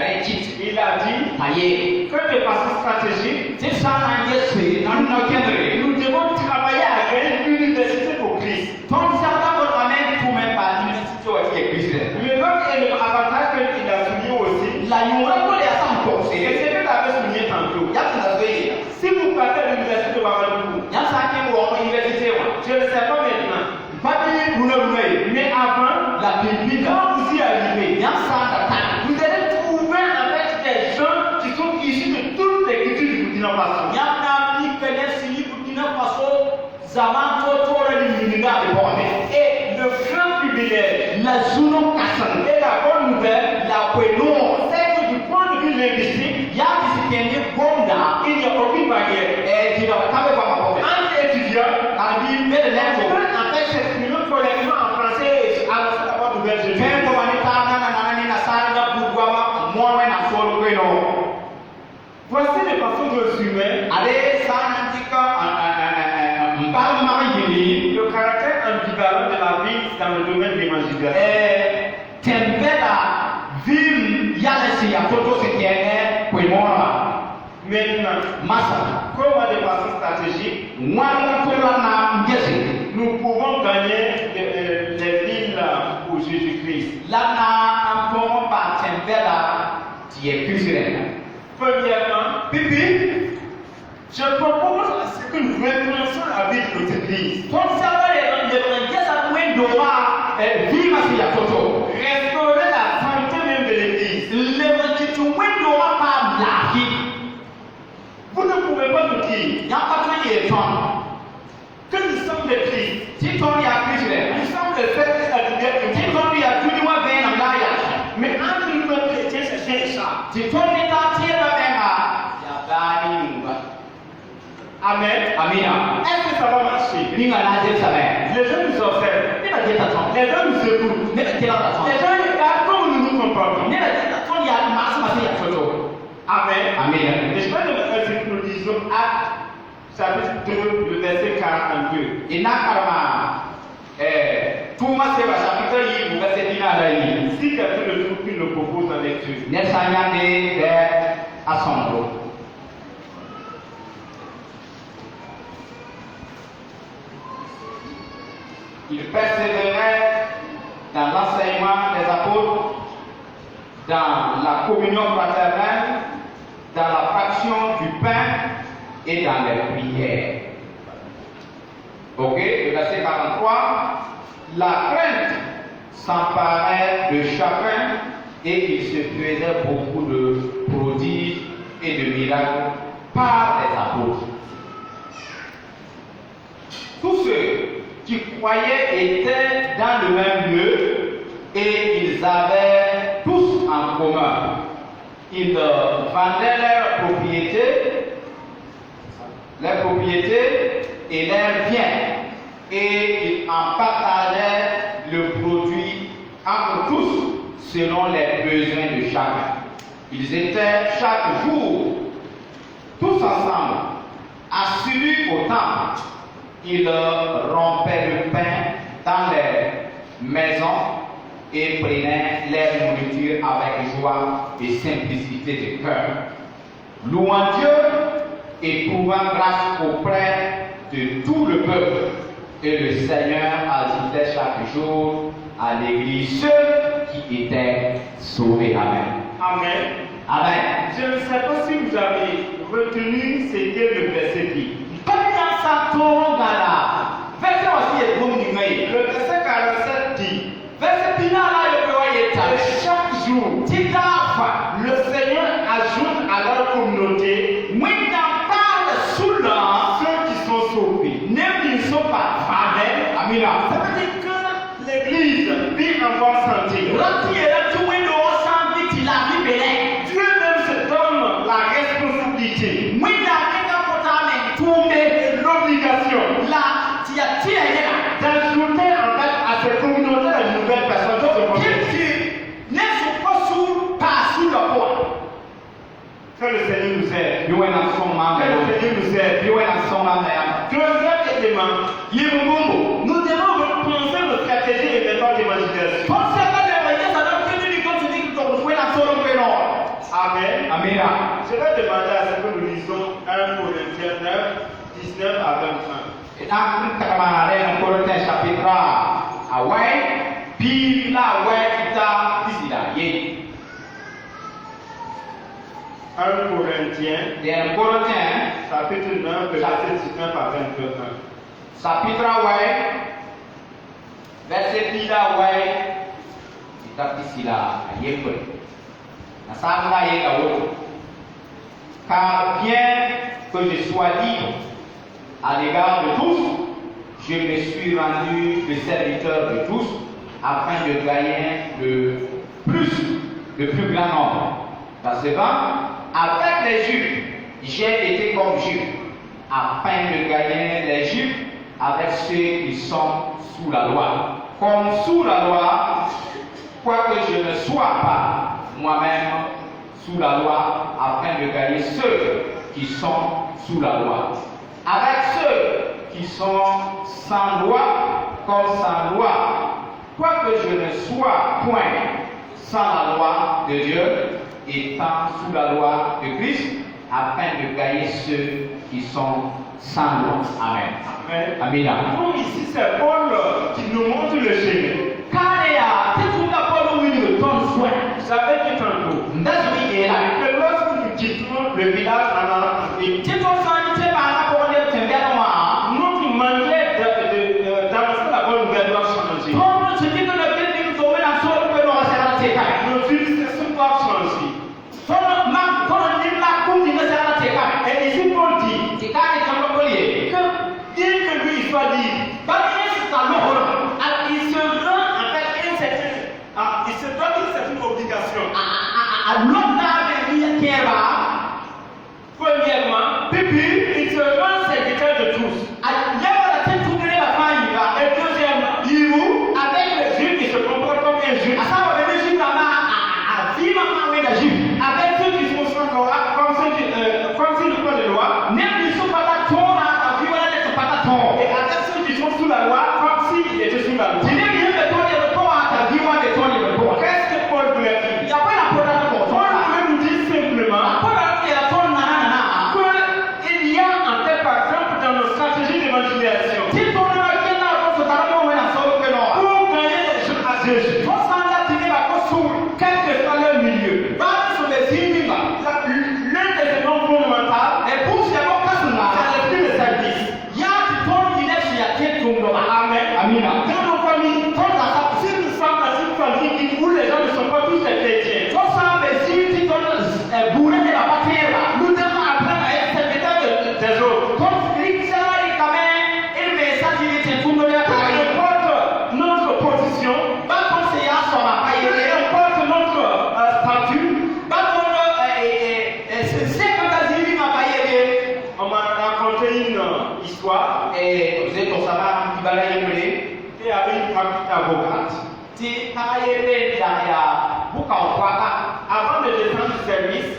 il a dit que de façon stratégique, nous devons travailler à gagner l'université pour Christ. Le autre avantage qu'il a souligné aussi, et c'est que tu avais souligné tantôt. Si vous partez à l'université de Ouagadougou, je ne sais pas maintenant, mais avant, quand vous y arrivez, vous allez trouver en fait des gens qui sont issus de toutes les cultures du Burkina Faso. Et le grand privilège, et la bonne nouvelle, c'est que du point de vue linguistique, il n'y a aucune barrière. Entre étudiants, on peut en fait s'exprimer collectivement en français et à la bonne nouvelle. Voici les façons de résumer le caractère ambivalent de la vie dans le domaine de l'évangélisation. Maintenant, comment de façon stratégique, nous pouvons gagner les villes pour Jésus-Christ. Premièrement, je propose à ce que nous reprenons la vie de notre église. Restaurer la santé même de l'église. Vous ne pouvez pas nous dire que nous sommes des Christ. Nous sommes les fêtes à l'hiver. Les gens nous observent. Les gens nous écoutent. Les gens regardent comment nous nous comportons. Amen. Amen. Et je vais nous faire ce que nous disons Actes chapitre 2, le verset 42. Et n'a tout ma c'est chapitre yi vous verset dina la yi. Si quelqu'un le trouve, il le propose en lecture. Nesanya de assemble. Il persévérait dans l'enseignement des apôtres, dans la communion fraternelle, dans la fraction du pain et dans les prières. Ok, le verset 43. La crainte s'emparait de chacun et il se faisait beaucoup de prodiges et de miracles par les apôtres. Tous ceux qui croyaient étaient dans le même lieu et ils avaient tous en commun. Ils vendaient leurs propriétés et leurs biens et ils en partageaient le produit entre tous selon les besoins de chacun. Ils étaient chaque jour tous ensemble assidus au temple. Ils rompaient le pain dans les maisons et prenaient leur nourriture avec joie et simplicité de cœur, louant Dieu et trouvant grâce auprès de tout le peuple. Et le Seigneur ajoutait chaque jour à l'église ceux qui étaient sauvés. Amen. Amen. Amen. Je ne sais pas si vous avez retenu ce que le verset dit. Le verset 47 dit chaque jour, le Seigneur ajoute à leur communauté ceux qui sont sauvés. Même qui ne sont pas amen. Amina. Ça veut dire que l'église vit en bonne santé. Dieu même se donne la responsabilité et l'obligation d'ajouter en fait à cette communauté une nouvelle personne. Que le Seigneur nous aide. Que le Seigneur nous aide. Deuxième élément, nous devons repenser nos stratégies et méthodes d'évangélisation. Amen. Amen. Je vais demander à ce que nous lisons 1 Corinthiens 9, 19 à 21. Et dans le Corinthiens chapitre 1, puis là, kita ici là, 1 Corinthiens, chapitre 9, verset 19 à 21. Chapitre 1, verset 10 là, kita ici là, car bien que je sois libre à l'égard de tous, je me suis rendu le serviteur de tous afin de gagner le plus grand nombre. Verset 20, avec les Juifs, j'ai été comme Juif afin de gagner les Juifs avec ceux qui sont sous la loi. Comme sous la loi, quoique je ne sois pas moi-même sous la loi afin de gagner ceux qui sont sous la loi. Avec ceux qui sont sans loi, comme sans loi, quoique je ne sois point sans la loi de Dieu, étant sous la loi de Christ, afin de gagner ceux qui sont sans loi. Amen. Amen. Donc ici c'est Paul qui nous montre le chemin. J'avais dit tantôt que lorsque nous quittons le village en allant en ville, notre manière d'avancer la bonne nouvelle doit changer. Nos utilisations doivent changer. Et ici Paul dit que bien que lui il soit libre, il se rend en fait il se donne une certaine obligation. Premièrement, puis il se rend serviteur de tous. quel que soit leur milieu. Sur les îles, l'un des éléments fondamentaux est pour ces gens c'est le prix de service. Il y a du temps qui est chez Yaké Tondo. Amen. Amina. Dans nos familles, si nous sommes dans une famille où les gens ne sont pas tous des chrétiens, comme ça, mais si tu donnes bourré de la patrie là, nous devons apprendre à être serviteurs des autres. Comme l'Israël quand même, et le message il est tout le monde. Peu importe notre position, pas comme c'est à son appareil, peu importe notre statut, pas comme on m'a raconté une histoire et vous êtes au Sama qui va l'aimer et avec une femme avocate qui a été avant de descendre du service,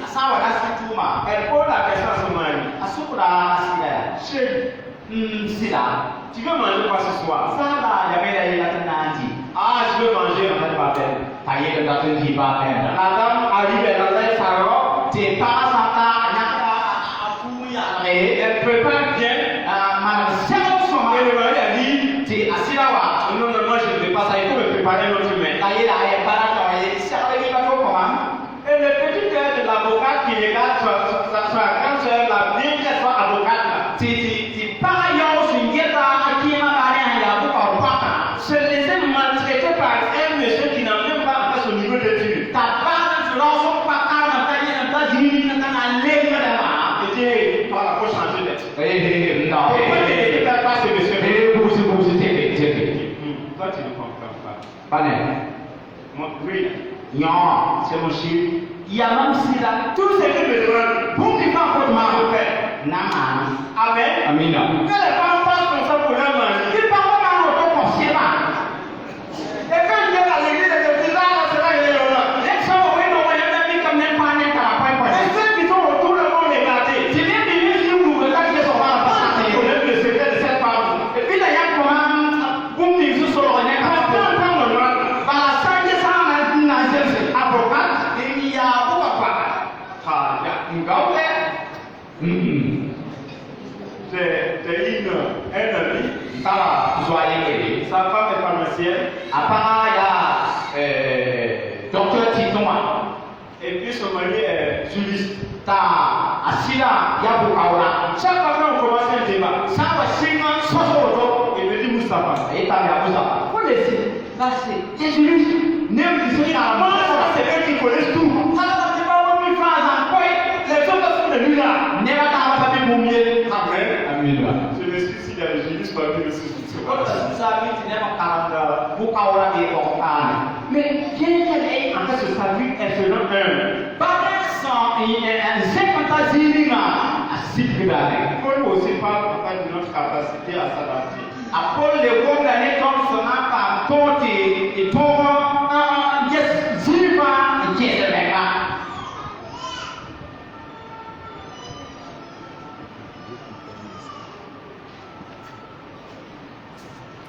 elle pose la question à son mari. Tu veux manger quoi ce soir? Ah, je veux manger en fait la dame arrive dans un salon, tu passes et elle prépare bien. Et le mari a dit, tu es assis là-bas. Non, non, moi je ne fais pas ça, il faut me préparer notre main. Et le petit cœur de l'avocat qui regarde sa grande soeur, la bien qu'elle soit avocate, tu parles sur une guette qui m'a parlé à Yabou, se laisser maltraiter par un monsieur qui n'a même pas fait son niveau d'études. Ta part de l'enfant, pas car dans ta vie, dans ta vie, dans ta lèvre de là. Et tu vas la changer d'être. Non, pourquoi tu ne fais pas ce monsieur? Toi, tu ne comprends pas. Pas net. Oui. Non, c'est mon chiffre. Il y a même si là, tout ce que je demande, pour qu'il fasse votre mari faire. Amen. Amina. Que les femmes fassent comme ça pour leur mari. Ils parlent pas mal au temps pour s'y battre. Et quand ils viennent à l'église, ils disent ah, c'est là, il est là. Les gens, oui, non, il y a des amis comme même pas n'est qu'à la point. Et ceux qui sont autour, le monde est gâté. Tu viens de venir sur vous, regarde ce qu'on va passer. Vous connaissez le secret de cette femme. Et puis, il y a comment, pour nous, ils sont sur le nez. C'est un ami. Sa femme est pharmacienne. Docteur Titouma. Et puis son mari est juriste. Ta asila yabu kaura. Chaque fois qu'on commence un débat, ça va signer soso et me dit Moustapha. Et ta ya Moustapha. Faut laisser. Là c'est des juristes. Même si c'est eux qui connaissent tout. Alors tu vas voir une phrase en quoi les autres sont de lui là. Ne va pas faire mon mieux. Amen. Amina. Je me suis dit il y a des juristes parmi les six. Mais bien qu'elle ait en fait ce statut, elle se nomme un. Paul aussi parle en fait de notre capacité à s'adapter. Paul le condamné comme son par ton et ton